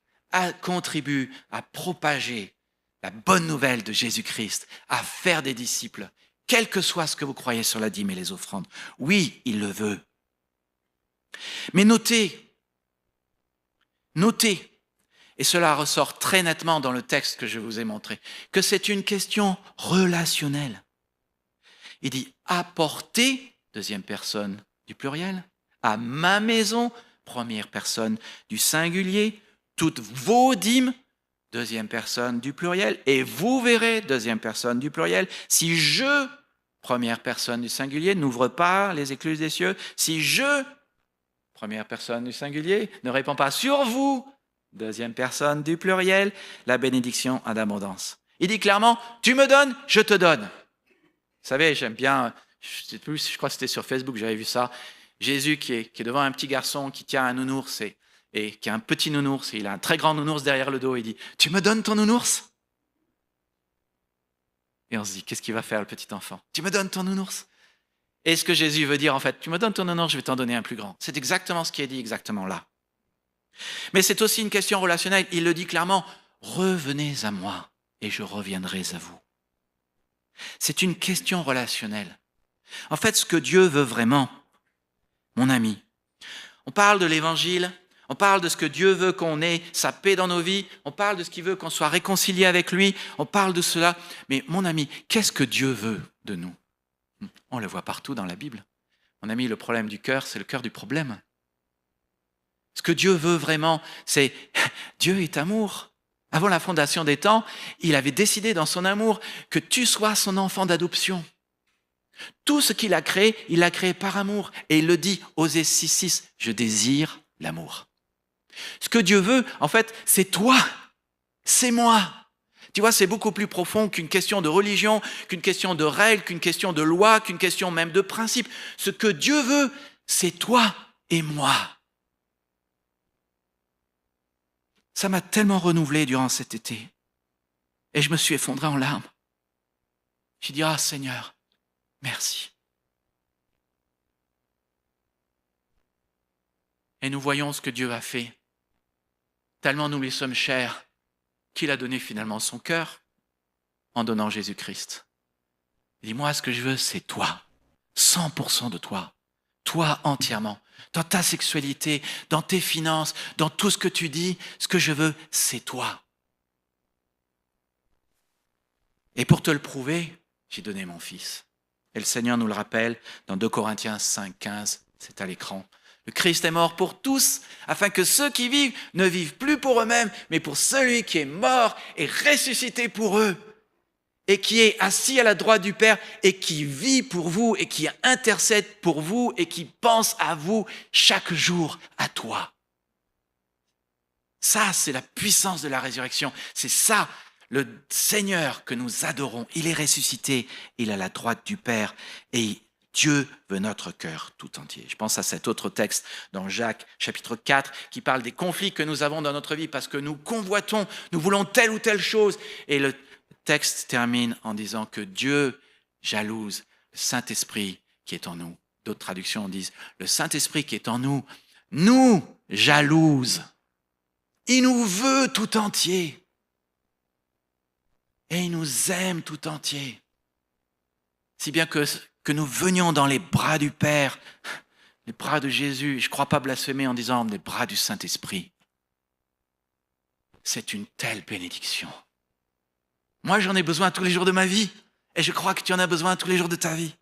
contribue à propager la bonne nouvelle de Jésus-Christ, à faire des disciples. Quel que soit ce que vous croyez sur la dîme et les offrandes. Oui, il le veut. Mais notez, et cela ressort très nettement dans le texte que je vous ai montré, que c'est une question relationnelle. Il dit « apportez », deuxième personne du pluriel, « à ma maison », première personne du singulier, « toutes vos dîmes », deuxième personne du pluriel, et vous verrez, deuxième personne du pluriel, si je, première personne du singulier, n'ouvre pas les écluses des cieux, si je, première personne du singulier, ne répand pas sur vous, deuxième personne du pluriel, la bénédiction en abondance. Il dit clairement, tu me donnes, je te donne. Vous savez, j'aime bien, je crois que c'était sur Facebook, j'avais vu ça, Jésus qui est devant un petit garçon qui tient un nounours et qui a un petit nounours, et il a un très grand nounours derrière le dos, et il dit « Tu me donnes ton nounours ?» Et on se dit « Qu'est-ce qu'il va faire le petit enfant? Tu me donnes ton nounours ?» Et ce que Jésus veut dire en fait, « Tu me donnes ton nounours, je vais t'en donner un plus grand. » C'est exactement ce qui est dit exactement là. Mais c'est aussi une question relationnelle, il le dit clairement « Revenez à moi et je reviendrai à vous. » C'est une question relationnelle. En fait, ce que Dieu veut vraiment, mon ami, on parle de l'évangile, on parle de ce que Dieu veut qu'on ait sa paix dans nos vies, on parle de ce qu'il veut qu'on soit réconcilié avec lui, on parle de cela. Mais mon ami, qu'est-ce que Dieu veut de nous? On le voit partout dans la Bible. Mon ami, le problème du cœur, c'est le cœur du problème. Ce que Dieu veut vraiment, c'est Dieu est amour. Avant la fondation des temps, il avait décidé dans son amour que tu sois son enfant d'adoption. Tout ce qu'il a créé, il l'a créé par amour. Et il le dit, Osée 6:6, je désire l'amour. Ce que Dieu veut, en fait, c'est toi, c'est moi. Tu vois, c'est beaucoup plus profond qu'une question de religion, qu'une question de règles, qu'une question de loi, qu'une question même de principe. Ce que Dieu veut, c'est toi et moi. Ça m'a tellement renouvelé durant cet été. Et je me suis effondré en larmes. J'ai dit, ah Seigneur, merci. Et nous voyons ce que Dieu a fait. Tellement nous lui sommes chers qu'il a donné finalement son cœur en donnant Jésus-Christ. Il dit, moi, ce que je veux, c'est toi. 100% de toi. Toi entièrement. Dans ta sexualité, dans tes finances, dans tout ce que tu dis, ce que je veux, c'est toi. Et pour te le prouver, j'ai donné mon fils. Et le Seigneur nous le rappelle dans 2 Corinthiens 5, 15, c'est à l'écran. Le Christ est mort pour tous, afin que ceux qui vivent ne vivent plus pour eux-mêmes, mais pour celui qui est mort et ressuscité pour eux, et qui est assis à la droite du Père, et qui vit pour vous, et qui intercède pour vous, et qui pense à vous chaque jour, à toi. Ça, c'est la puissance de la résurrection. C'est ça, le Seigneur que nous adorons. Il est ressuscité, il est à la droite du Père, et Dieu veut notre cœur tout entier. Je pense à cet autre texte dans Jacques, chapitre 4, qui parle des conflits que nous avons dans notre vie parce que nous convoitons, nous voulons telle ou telle chose. Et le texte termine en disant que Dieu jalouse le Saint-Esprit qui est en nous. D'autres traductions disent le Saint-Esprit qui est en nous, nous jalouse. Il nous veut tout entier. Et il nous aime tout entier. Si bien que nous venions dans les bras du Père, les bras de Jésus. Je ne crois pas blasphémer en disant les bras du Saint-Esprit. C'est une telle bénédiction. Moi, j'en ai besoin tous les jours de ma vie. Et je crois que tu en as besoin tous les jours de ta vie.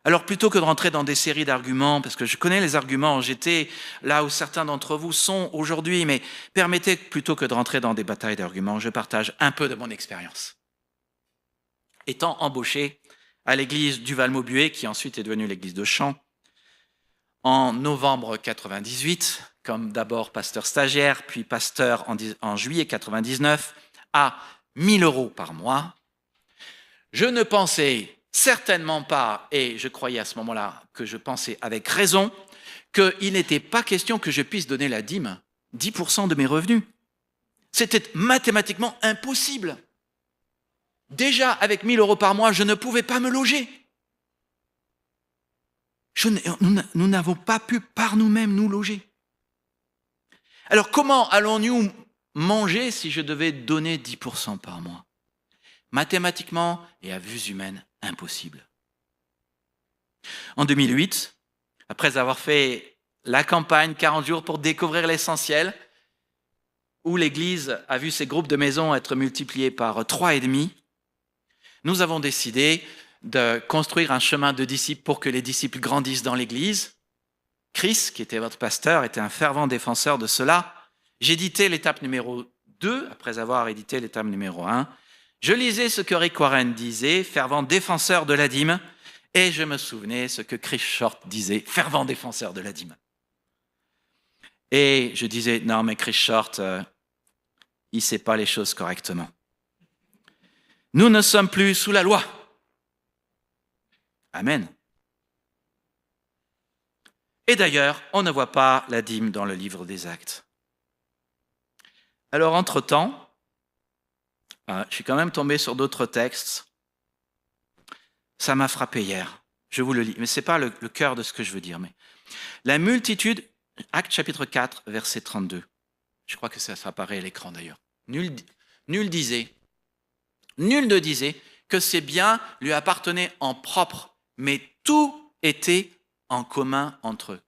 Alors, plutôt que de rentrer dans des séries d'arguments, parce que je connais les arguments, j'étais là où certains d'entre vous sont aujourd'hui, mais permettez plutôt que de rentrer dans des batailles d'arguments, je partage un peu de mon expérience. Étant embauché à l'église du Val-Maubuée, qui ensuite est devenue l'église de Champs, en novembre 98, comme d'abord pasteur stagiaire, puis pasteur en juillet 99, à 1 000 € par mois. Je ne pensais certainement pas, et je croyais à ce moment-là que je pensais avec raison, qu'il n'était pas question que je puisse donner la dîme, 10% de mes revenus. C'était mathématiquement impossible. Déjà, avec 1 000 € par mois, je ne pouvais pas me loger. Nous n'avons pas pu par nous-mêmes nous loger. Alors, comment allons-nous manger si je devais donner 10% par mois? Mathématiquement et à vue humaine, impossible. En 2008, après avoir fait la campagne 40 jours pour découvrir l'essentiel, où l'Église a vu ses groupes de maisons être multipliés par 3,5, nous avons décidé de construire un chemin de disciples pour que les disciples grandissent dans l'Église. Chris, qui était votre pasteur, était un fervent défenseur de cela. J'éditais l'étape numéro 2, après avoir édité l'étape numéro 1. Je lisais ce que Rick Warren disait, fervent défenseur de la dîme, et je me souvenais ce que Chris Short disait, fervent défenseur de la dîme. Et je disais, non mais Chris Short, il ne sait pas les choses correctement. Nous ne sommes plus sous la loi. Amen. Et d'ailleurs, on ne voit pas la dîme dans le livre des Actes. Alors, entre-temps, je suis quand même tombé sur d'autres textes. Ça m'a frappé hier. Je vous le lis, mais ce n'est pas le cœur de ce que je veux dire. Mais la multitude, Actes chapitre 4, verset 32. Je crois que ça apparaît à l'écran d'ailleurs. Nul ne disait que ses biens lui appartenaient en propre, mais tout était en commun entre eux.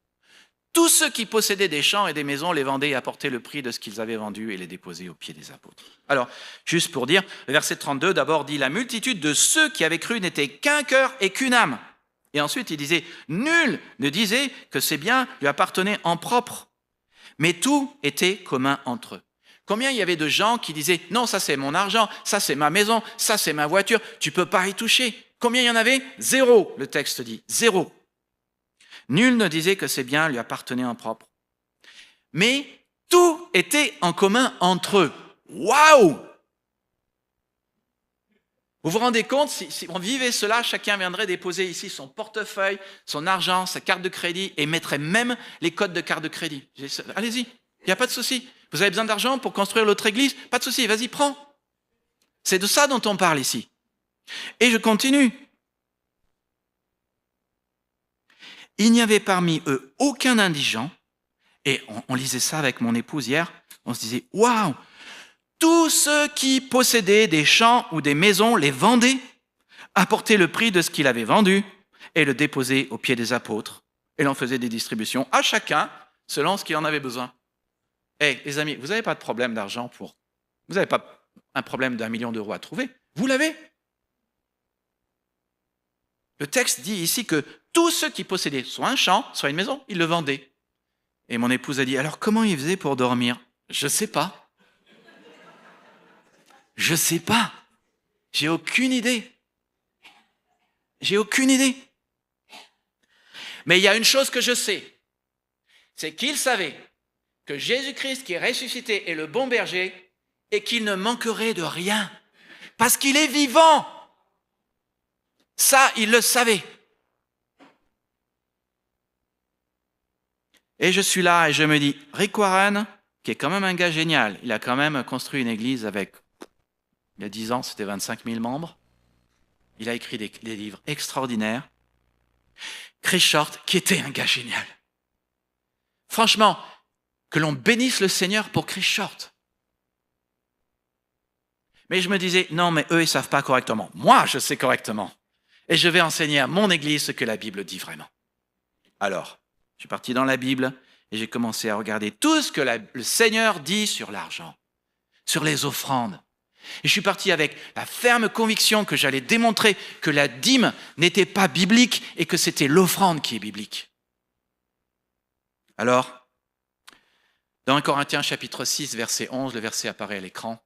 Tous ceux qui possédaient des champs et des maisons les vendaient et apportaient le prix de ce qu'ils avaient vendu et les déposaient aux pieds des apôtres. Alors, juste pour dire, le verset 32 d'abord dit « La multitude de ceux qui avaient cru n'était qu'un cœur et qu'une âme ». Et ensuite, il disait « Nul ne disait que ses biens lui appartenaient en propre, mais tout était commun entre eux. » Combien il y avait de gens qui disaient « Non, ça c'est mon argent, ça c'est ma maison, ça c'est ma voiture, tu ne peux pas y toucher ». Combien il y en avait? 0, le texte dit, 0. Nul ne disait que ses biens lui appartenaient en propre. Mais tout était en commun entre eux. Waouh! Vous vous rendez compte, si on vivait cela, chacun viendrait déposer ici son portefeuille, son argent, sa carte de crédit et mettrait même les codes de carte de crédit. Allez-y, Il n'y a pas de souci. Vous avez besoin d'argent pour construire l'autre église? Pas de souci, vas-y, prends. C'est de ça dont on parle ici. Et je continue. Il n'y avait parmi eux aucun indigent. Et on lisait ça avec mon épouse hier. On se disait, waouh! Tous ceux qui possédaient des champs ou des maisons les vendaient, apportaient le prix de ce qu'il avait vendu et le déposaient aux pieds des apôtres. Et l'on faisait des distributions à chacun selon ce qu'il en avait besoin. Hey, les amis, vous n'avez pas de problème d'argent pour... Vous n'avez pas un problème d'1 million d'euros à trouver. Vous l'avez. Le texte dit ici que tous ceux qui possédaient soit un champ, soit une maison, ils le vendaient. Et mon épouse a dit, alors comment ils faisaient pour dormir? Je ne sais pas. Je ne sais pas. J'ai aucune idée. J'ai aucune idée. Mais il y a une chose que je sais, c'est qu'ils savaient que Jésus-Christ qui est ressuscité est le bon berger et qu'il ne manquerait de rien parce qu'il est vivant. Ça, ils le savaient. Et je suis là et je me dis, Rick Warren, qui est quand même un gars génial, il a quand même construit une église avec, il y a 10 ans, c'était 25 000 membres. Il a écrit des livres extraordinaires. Chris Short, qui était un gars génial. Franchement, que l'on bénisse le Seigneur pour Chris Short. Mais je me disais, non, mais eux, ils ne savent pas correctement. Moi, je sais correctement. Et je vais enseigner à mon église ce que la Bible dit vraiment. Alors, je suis parti dans la Bible et j'ai commencé à regarder tout ce que le Seigneur dit sur l'argent, sur les offrandes. Et je suis parti avec la ferme conviction que j'allais démontrer que la dîme n'était pas biblique et que c'était l'offrande qui est biblique. Alors, dans 1 Corinthiens chapitre 6, verset 11, le verset apparaît à l'écran.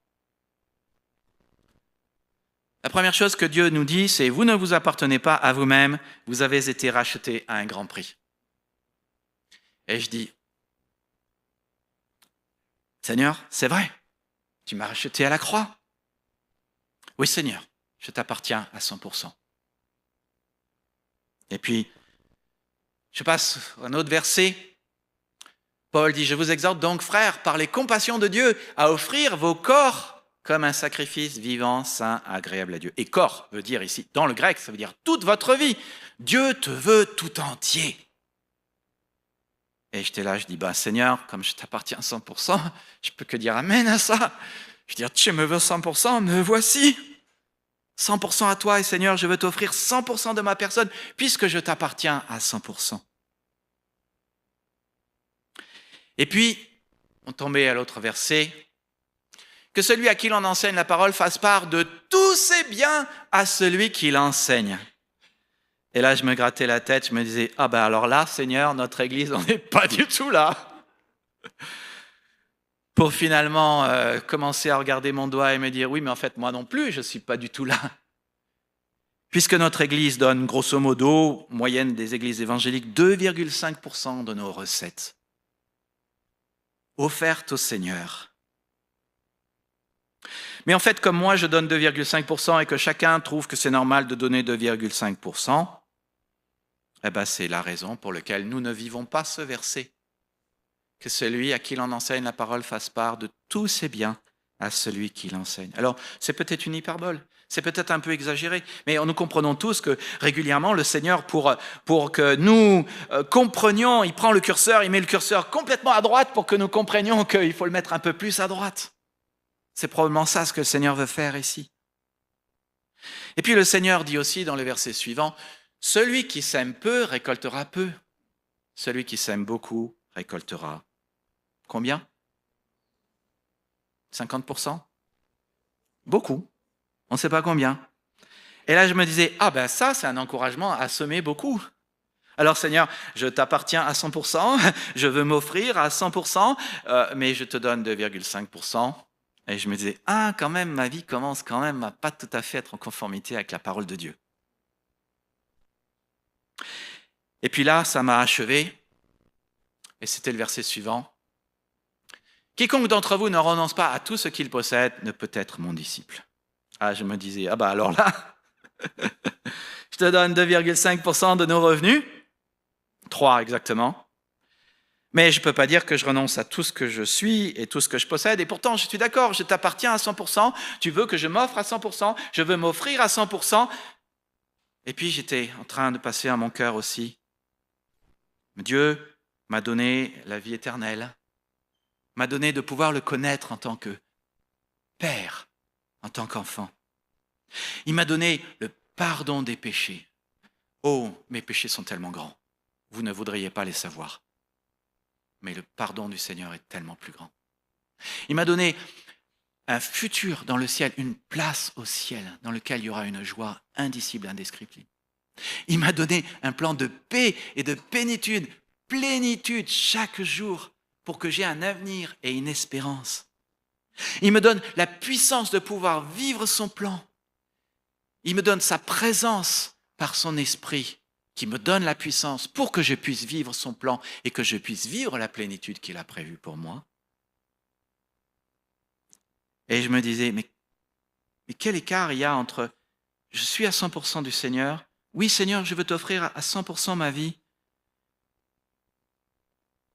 La première chose que Dieu nous dit, c'est « Vous ne vous appartenez pas à vous-même, vous avez été rachetés à un grand prix. » Et je dis « Seigneur, c'est vrai, tu m'as racheté à la croix. » Oui, Seigneur, je t'appartiens à 100%. Et puis, je passe à un autre verset. Paul dit, je vous exhorte donc, frères, par les compassions de Dieu, à offrir vos corps comme un sacrifice vivant, saint, agréable à Dieu. Et corps veut dire ici, dans le grec, ça veut dire toute votre vie. Dieu te veut tout entier. Et j'étais là, je dis, Seigneur, comme je t'appartiens à 100%, je peux que dire amen à ça. Je veux dire, tu me veux 100%, me voici. 100% à toi, et Seigneur, je veux t'offrir 100% de ma personne, puisque je t'appartiens à 100%. Et puis, on tombait à l'autre verset, que celui à qui l'on enseigne la parole fasse part de tous ses biens à celui qui l'enseigne. Et là, je me grattais la tête, je me disais, alors là, Seigneur, notre église, on n'est pas du tout là. Pour finalement commencer à regarder mon doigt et me dire, oui, mais en fait, moi non plus, je ne suis pas du tout là. Puisque notre église donne, grosso modo, moyenne des églises évangéliques, 2,5% de nos recettes offertes au Seigneur. Mais en fait, comme moi, je donne 2,5% et que chacun trouve que c'est normal de donner 2,5%, c'est la raison pour laquelle nous ne vivons pas ce verset. Que celui à qui l'on enseigne la parole fasse part de tous ses biens à celui qui l'enseigne. Alors, c'est peut-être une hyperbole, c'est peut-être un peu exagéré, mais nous comprenons tous que régulièrement, le Seigneur, pour que nous comprenions, il prend le curseur, il met le curseur complètement à droite pour que nous comprenions qu'il faut le mettre un peu plus à droite. C'est probablement ça ce que le Seigneur veut faire ici. Et puis le Seigneur dit aussi dans le verset suivant, « Celui qui sème peu récoltera peu, celui qui sème beaucoup récoltera combien? 50%? Beaucoup. On ne sait pas combien. Et là, je me disais, ça, c'est un encouragement à semer beaucoup. Alors, Seigneur, je t'appartiens à 100%, je veux m'offrir à 100%, mais je te donne 2,5%. Et je me disais, quand même, ma vie commence quand même à pas tout à fait être en conformité avec la parole de Dieu. Et puis là, ça m'a achevé. Et c'était le verset suivant. Quiconque d'entre vous ne renonce pas à tout ce qu'il possède ne peut être mon disciple. Je me disais, alors là, je te donne 2,5% de nos revenus, 3 exactement. Mais je ne peux pas dire que je renonce à tout ce que je suis et tout ce que je possède. Et pourtant, je suis d'accord, je t'appartiens à 100%. Tu veux que je m'offre à 100%. Je veux m'offrir à 100%. Et puis, j'étais en train de passer à mon cœur aussi. Dieu m'a donné la vie éternelle. M'a donné de pouvoir le connaître en tant que père, en tant qu'enfant. Il m'a donné le pardon des péchés. Oh, mes péchés sont tellement grands. Vous ne voudriez pas les savoir. Mais le pardon du Seigneur est tellement plus grand. Il m'a donné un futur dans le ciel, une place au ciel dans lequel il y aura une joie indicible, indescriptible. Il m'a donné un plan de paix et de plénitude chaque jour pour que j'ai un avenir et une espérance. Il me donne la puissance de pouvoir vivre son plan. Il me donne sa présence par son esprit qui me donne la puissance pour que je puisse vivre son plan et que je puisse vivre la plénitude qu'il a prévue pour moi. Et je me disais, mais quel écart il y a entre je suis à 100% du Seigneur, oui Seigneur, je veux t'offrir à 100% ma vie,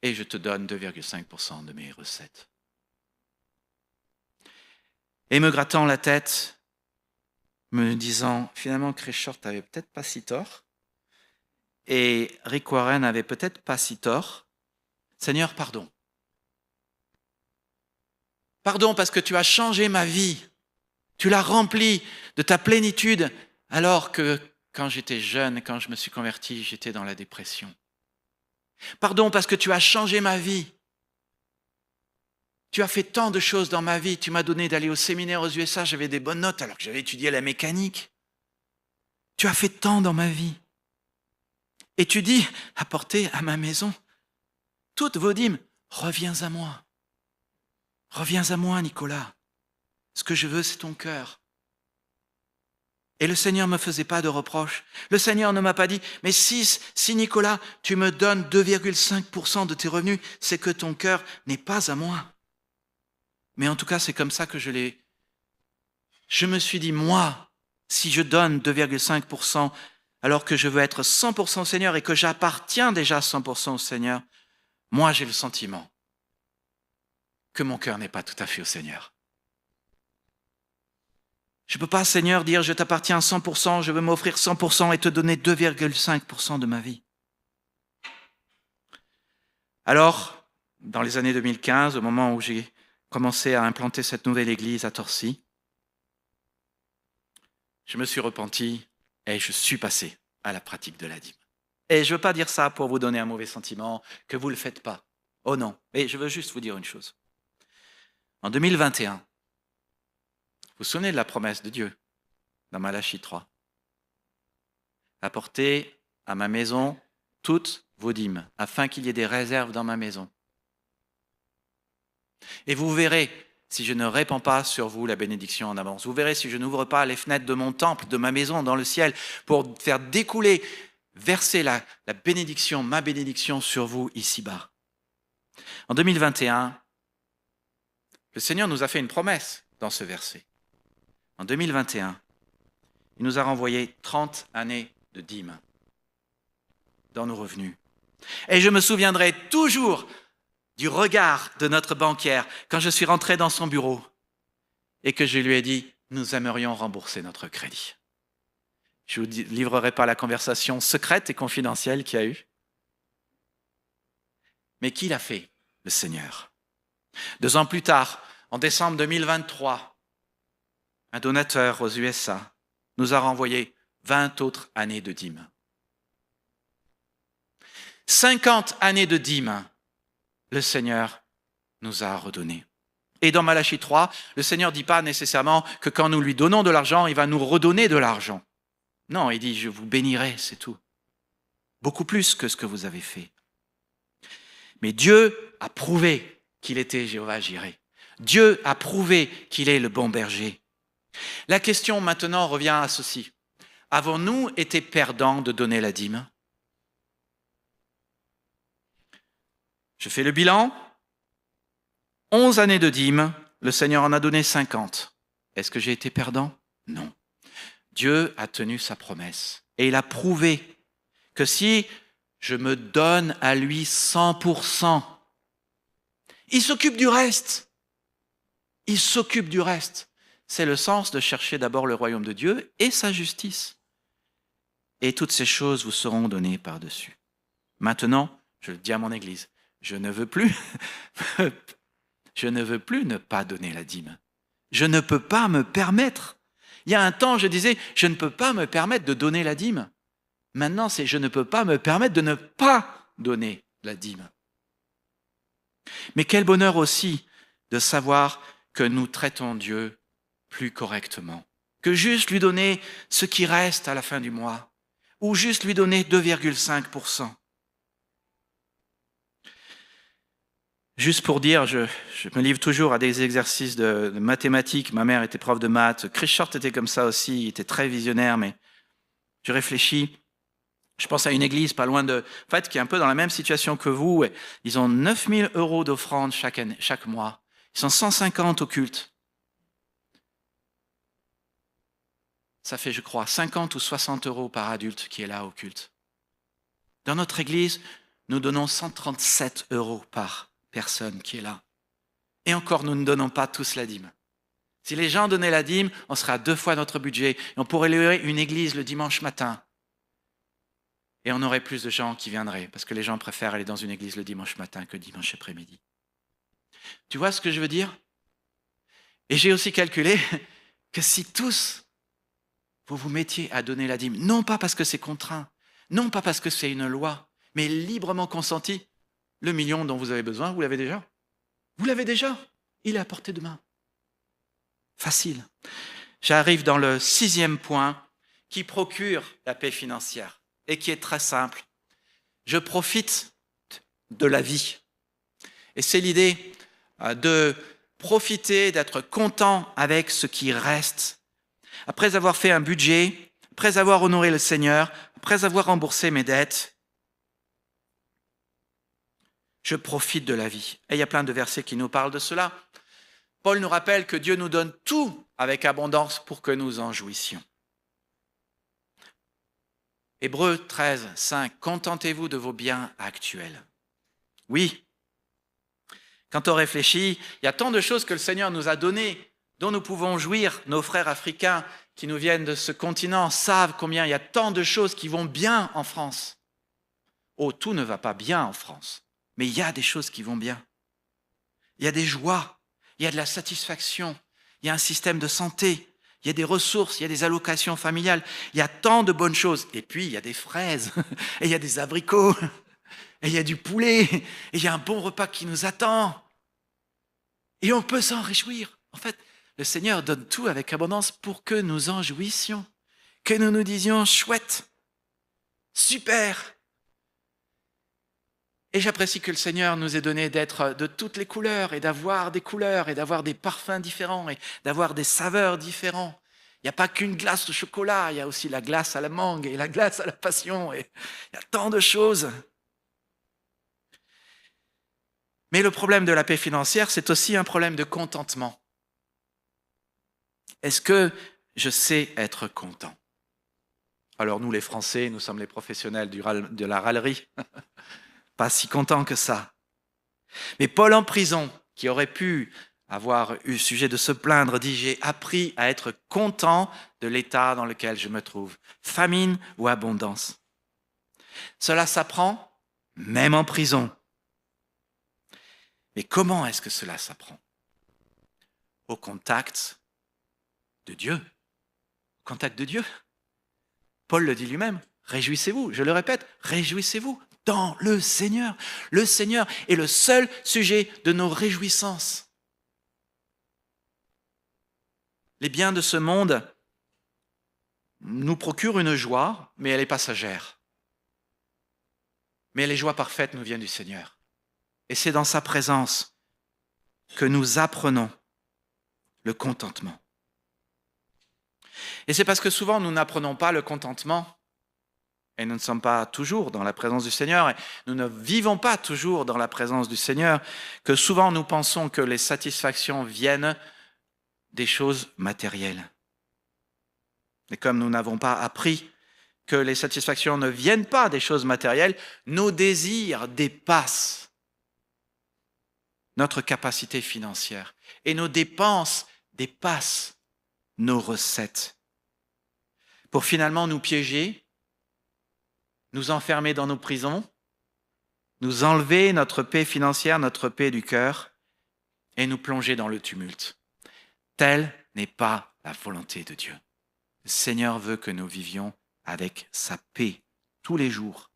et je te donne 2,5% de mes recettes. Et me grattant la tête, me disant, finalement, Chris Short n'avait peut-être pas si tort, et Rick Warren n'avait peut-être pas si tort. Seigneur, pardon. Pardon parce que tu as changé ma vie. Tu l'as remplie de ta plénitude, alors que quand j'étais jeune, quand je me suis converti, j'étais dans la dépression. Pardon parce que tu as changé ma vie. Tu as fait tant de choses dans ma vie. Tu m'as donné d'aller au séminaire aux USA, j'avais des bonnes notes alors que j'avais étudié la mécanique. Tu as fait tant dans ma vie. Et tu dis, apportez à ma maison toutes vos dîmes, reviens à moi. Reviens à moi, Nicolas. Ce que je veux, c'est ton cœur. Et le Seigneur ne me faisait pas de reproches. Le Seigneur ne m'a pas dit, mais si Nicolas, tu me donnes 2,5% de tes revenus, c'est que ton cœur n'est pas à moi. Mais en tout cas, c'est comme ça que je l'ai. Je me suis dit, moi, si je donne 2,5%, alors que je veux être 100% au Seigneur et que j'appartiens déjà 100% au Seigneur, moi, j'ai le sentiment que mon cœur n'est pas tout à fait au Seigneur. Je ne peux pas, Seigneur, dire je t'appartiens à 100%, je veux m'offrir 100% et te donner 2,5% de ma vie. Alors, dans les années 2015, au moment où j'ai commencé à implanter cette nouvelle église à Torcy, je me suis repenti et je suis passé à la pratique de la dîme. Et je ne veux pas dire ça pour vous donner un mauvais sentiment, que vous ne le faites pas. Oh non, mais je veux juste vous dire une chose. En 2021, vous vous souvenez de la promesse de Dieu dans Malachie 3 ? Apportez à ma maison toutes vos dîmes, afin qu'il y ait des réserves dans ma maison. Et vous verrez, si je ne répands pas sur vous la bénédiction en avance, vous verrez si je n'ouvre pas les fenêtres de mon temple, de ma maison dans le ciel, pour faire découler, verser la bénédiction, ma bénédiction sur vous ici-bas. En 2021, le Seigneur nous a fait une promesse dans ce verset. En 2021, il nous a renvoyé 30 années de dîmes dans nos revenus. Et je me souviendrai toujours du regard de notre banquière quand je suis rentré dans son bureau et que je lui ai dit « Nous aimerions rembourser notre crédit ». Je ne vous livrerai pas la conversation secrète et confidentielle qu'il y a eu. Mais qui l'a fait? Le Seigneur. 2 ans plus tard, en décembre 2023, un donateur aux USA nous a renvoyé 20 autres années de dîmes. 50 années de dîmes, le Seigneur nous a redonné. Et dans Malachie 3, le Seigneur ne dit pas nécessairement que quand nous lui donnons de l'argent, il va nous redonner de l'argent. Non, il dit, je vous bénirai, c'est tout. Beaucoup plus que ce que vous avez fait. Mais Dieu a prouvé qu'il était Jéhovah Jireh. Dieu a prouvé qu'il est le bon berger. La question maintenant revient à ceci. Avons-nous été perdants de donner la dîme? Je fais le bilan. 11 années de dîme, le Seigneur en a donné 50. Est-ce que j'ai été perdant? Non. Dieu a tenu sa promesse. Et il a prouvé que si Je me donne à lui 100%. Il s'occupe du reste. Il s'occupe du reste. C'est le sens de chercher d'abord le royaume de Dieu et sa justice. Et toutes ces choses vous seront données par-dessus. Maintenant, je le dis à mon Église, je ne veux plus ne pas donner la dîme. Je ne peux pas me permettre. Il y a un temps, je disais, je ne peux pas me permettre de donner la dîme. Maintenant, c'est je ne peux pas me permettre de ne pas donner la dîme. Mais quel bonheur aussi de savoir que nous traitons Dieu plus correctement, que juste lui donner ce qui reste à la fin du mois, ou juste lui donner 2,5%. Juste pour dire, je me livre toujours à des exercices de mathématiques. Ma mère était prof de maths. Chris Short était comme ça aussi, il était très visionnaire, mais je réfléchis. Je pense à une église pas loin de... En fait, qui est un peu dans la même situation que vous. Ils ont 9 000 € d'offrande chaque mois. Ils sont 150 au culte. Ça fait, je crois, 50 ou 60 € par adulte qui est là au culte. Dans notre église, nous donnons 137 € par personne qui est là. Et encore, nous ne donnons pas tous la dîme. Si les gens donnaient la dîme, on serait à 2 fois notre budget. Et on pourrait louer une église le dimanche matin. Et on aurait plus de gens qui viendraient, parce que les gens préfèrent aller dans une église le dimanche matin que dimanche après-midi. Tu vois ce que je veux dire? Et j'ai aussi calculé que si tous, vous vous mettiez à donner la dîme, non pas parce que c'est contraint, non pas parce que c'est une loi, mais librement consenti, le million dont vous avez besoin, vous l'avez déjà. Vous l'avez déjà. Il est à portée de main. Facile. J'arrive dans le 6e point qui procure la paix financière et qui est très simple. Je profite de la vie. Et c'est l'idée de profiter, d'être content avec ce qui reste. Après avoir fait un budget, après avoir honoré le Seigneur, après avoir remboursé mes dettes, je profite de la vie. Et il y a plein de versets qui nous parlent de cela. Paul nous rappelle que Dieu nous donne tout avec abondance pour que nous en jouissions. Hébreux 13, 5, contentez-vous de vos biens actuels. Oui, quand on réfléchit, il y a tant de choses que le Seigneur nous a données, dont nous pouvons jouir. Nos frères africains qui nous viennent de ce continent savent combien il y a tant de choses qui vont bien en France. Oh, tout ne va pas bien en France, mais il y a des choses qui vont bien. Il y a des joies, il y a de la satisfaction, il y a un système de santé, il y a des ressources, il y a des allocations familiales, il y a tant de bonnes choses. Et puis, il y a des fraises, et il y a des abricots, et il y a du poulet, et il y a un bon repas qui nous attend. Et on peut s'en réjouir. En fait, le Seigneur donne tout avec abondance pour que nous en jouissions, que nous nous disions chouette, super. Et j'apprécie que le Seigneur nous ait donné d'être de toutes les couleurs et d'avoir des couleurs et d'avoir des parfums différents et d'avoir des saveurs différentes. Il n'y a pas qu'une glace au chocolat, il y a aussi la glace à la mangue et la glace à la passion. Et il y a tant de choses. Mais le problème de la paix financière, c'est aussi un problème de contentement. Est-ce que je sais être content? Alors nous, les Français, nous sommes les professionnels de la râlerie. Pas si contents que ça. Mais Paul en prison, qui aurait pu avoir eu sujet de se plaindre, dit « J'ai appris à être content de l'état dans lequel je me trouve, famine ou abondance. » Cela s'apprend même en prison. Mais comment est-ce que cela s'apprend? Au contact de Dieu. Au contact de Dieu. Paul le dit lui-même. Réjouissez-vous, je le répète, réjouissez-vous dans le Seigneur. Le Seigneur est le seul sujet de nos réjouissances. Les biens de ce monde nous procurent une joie, mais elle est passagère. Mais les joies parfaites nous viennent du Seigneur. Et c'est dans sa présence que nous apprenons le contentement. Et c'est parce que souvent nous n'apprenons pas le contentement et nous ne sommes pas toujours dans la présence du Seigneur et nous ne vivons pas toujours dans la présence du Seigneur que souvent nous pensons que les satisfactions viennent des choses matérielles. Et comme nous n'avons pas appris que les satisfactions ne viennent pas des choses matérielles, nos désirs dépassent notre capacité financière et nos dépenses dépassent nos recettes pour finalement nous piéger, nous enfermer dans nos prisons, nous enlever notre paix financière, notre paix du cœur et nous plonger dans le tumulte. Telle n'est pas la volonté de Dieu. Le Seigneur veut que nous vivions avec sa paix tous les jours.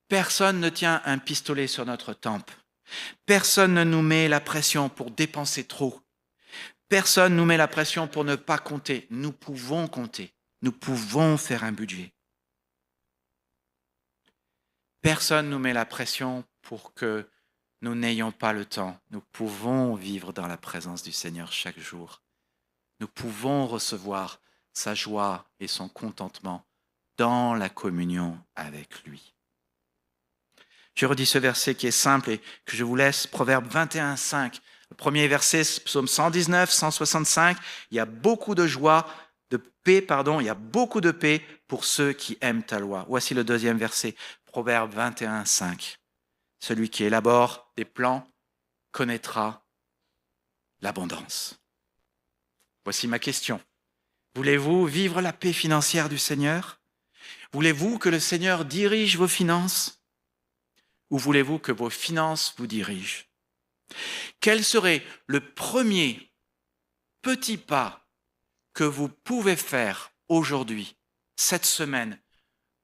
Personne ne tient un pistolet sur notre tempe. Personne ne nous met la pression pour dépenser trop. Personne ne nous met la pression pour ne pas compter. Nous pouvons compter. Nous pouvons faire un budget. Personne ne nous met la pression pour que nous n'ayons pas le temps. Nous pouvons vivre dans la présence du Seigneur chaque jour. Nous pouvons recevoir sa joie et son contentement dans la communion avec lui. Je redis ce verset qui est simple et que je vous laisse, Proverbe 21, 5. Le premier verset, psaume 119, 165, il y a beaucoup de joie, de paix, il y a beaucoup de paix pour ceux qui aiment ta loi. Voici le deuxième verset, Proverbe 21, 5. Celui qui élabore des plans connaîtra l'abondance. Voici ma question. Voulez-vous vivre la paix financière du Seigneur? Voulez-vous que le Seigneur dirige vos finances? Ou voulez-vous que vos finances vous dirigent? Quel serait le premier petit pas que vous pouvez faire aujourd'hui, cette semaine,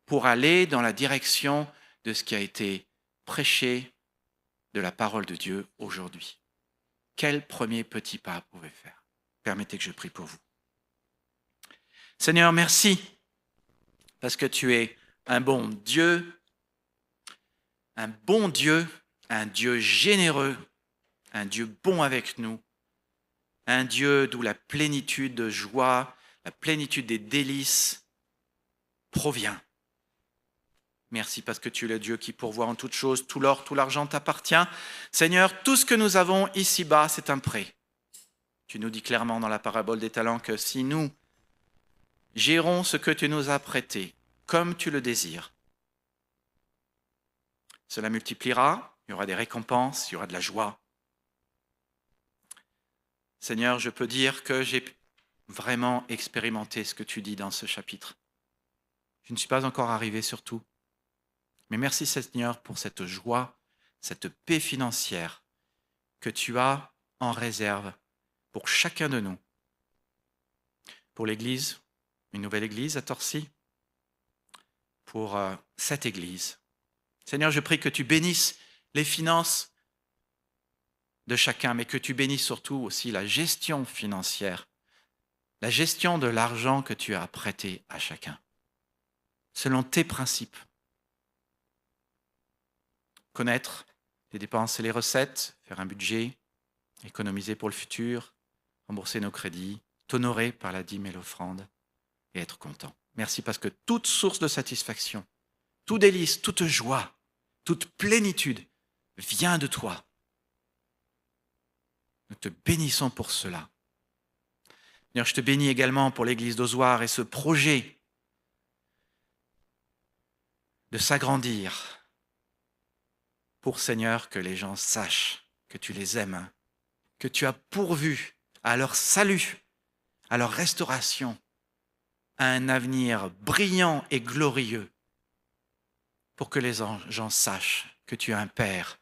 pour aller dans la direction de ce qui a été prêché de la parole de Dieu aujourd'hui? Quel premier petit pas vous pouvez faire? Permettez que je prie pour vous. Seigneur, merci parce que tu es un bon Dieu, un Dieu généreux, un Dieu bon avec nous, un Dieu d'où la plénitude de joie, la plénitude des délices provient. Merci parce que tu es le Dieu qui pourvoit en toutes choses, tout l'or, tout l'argent t'appartient. Seigneur, tout ce que nous avons ici-bas, c'est un prêt. Tu nous dis clairement dans la parabole des talents que si nous gérons ce que tu nous as prêté, comme tu le désires, cela multipliera, il y aura des récompenses, il y aura de la joie. Seigneur, je peux dire que j'ai vraiment expérimenté ce que tu dis dans ce chapitre. Je ne suis pas encore arrivé sur tout. Mais merci Seigneur pour cette joie, cette paix financière que tu as en réserve pour chacun de nous. Pour l'Église, une nouvelle Église à Torcy, pour cette Église. Seigneur, je prie que tu bénisses les finances de chacun, mais que tu bénisses surtout aussi la gestion financière, la gestion de l'argent que tu as prêté à chacun, selon tes principes. Connaître les dépenses et les recettes, faire un budget, économiser pour le futur, rembourser nos crédits, t'honorer par la dîme et l'offrande et être content. Merci parce que toute source de satisfaction, tout délice, toute joie, toute plénitude vient de toi. Nous te bénissons pour cela. Seigneur, je te bénis également pour l'église d'Ozoir et ce projet de s'agrandir pour, Seigneur, que les gens sachent que tu les aimes, que tu as pourvu à leur salut, à leur restauration, à un avenir brillant et glorieux, pour que les gens sachent que tu es un Père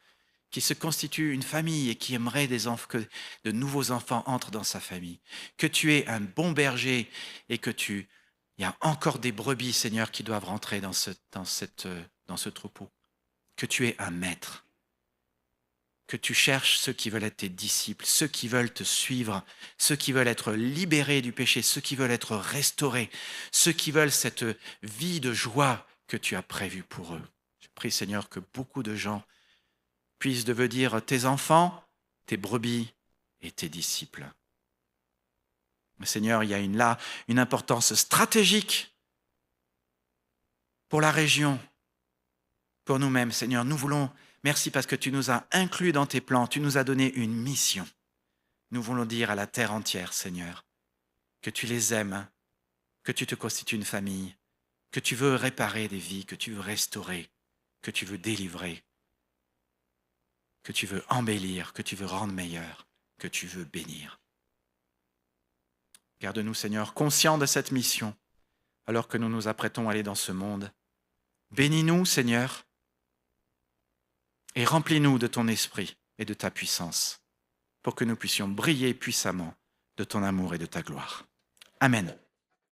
qui se constitue une famille et qui aimerait que de nouveaux enfants entrent dans sa famille, que tu es un bon berger et que il y a encore des brebis, Seigneur, qui doivent rentrer dans ce troupeau, que tu es un maître, que tu cherches ceux qui veulent être tes disciples, ceux qui veulent te suivre, ceux qui veulent être libérés du péché, ceux qui veulent être restaurés, ceux qui veulent cette vie de joie que tu as prévue pour eux. Je prie, Seigneur, que beaucoup de gens puissent devenir tes enfants, tes brebis et tes disciples. Mais Seigneur, il y a là une importance stratégique pour la région, pour nous-mêmes. Seigneur, nous voulons, merci parce que tu nous as inclus dans tes plans, tu nous as donné une mission. Nous voulons dire à la terre entière, Seigneur, que tu les aimes, que tu te constitues une famille, que tu veux réparer des vies, que tu veux restaurer, que tu veux délivrer, que tu veux embellir, que tu veux rendre meilleur, que tu veux bénir. Garde-nous, Seigneur, conscients de cette mission, alors que nous nous apprêtons à aller dans ce monde. Bénis-nous, Seigneur, et remplis-nous de ton esprit et de ta puissance, pour que nous puissions briller puissamment de ton amour et de ta gloire. Amen.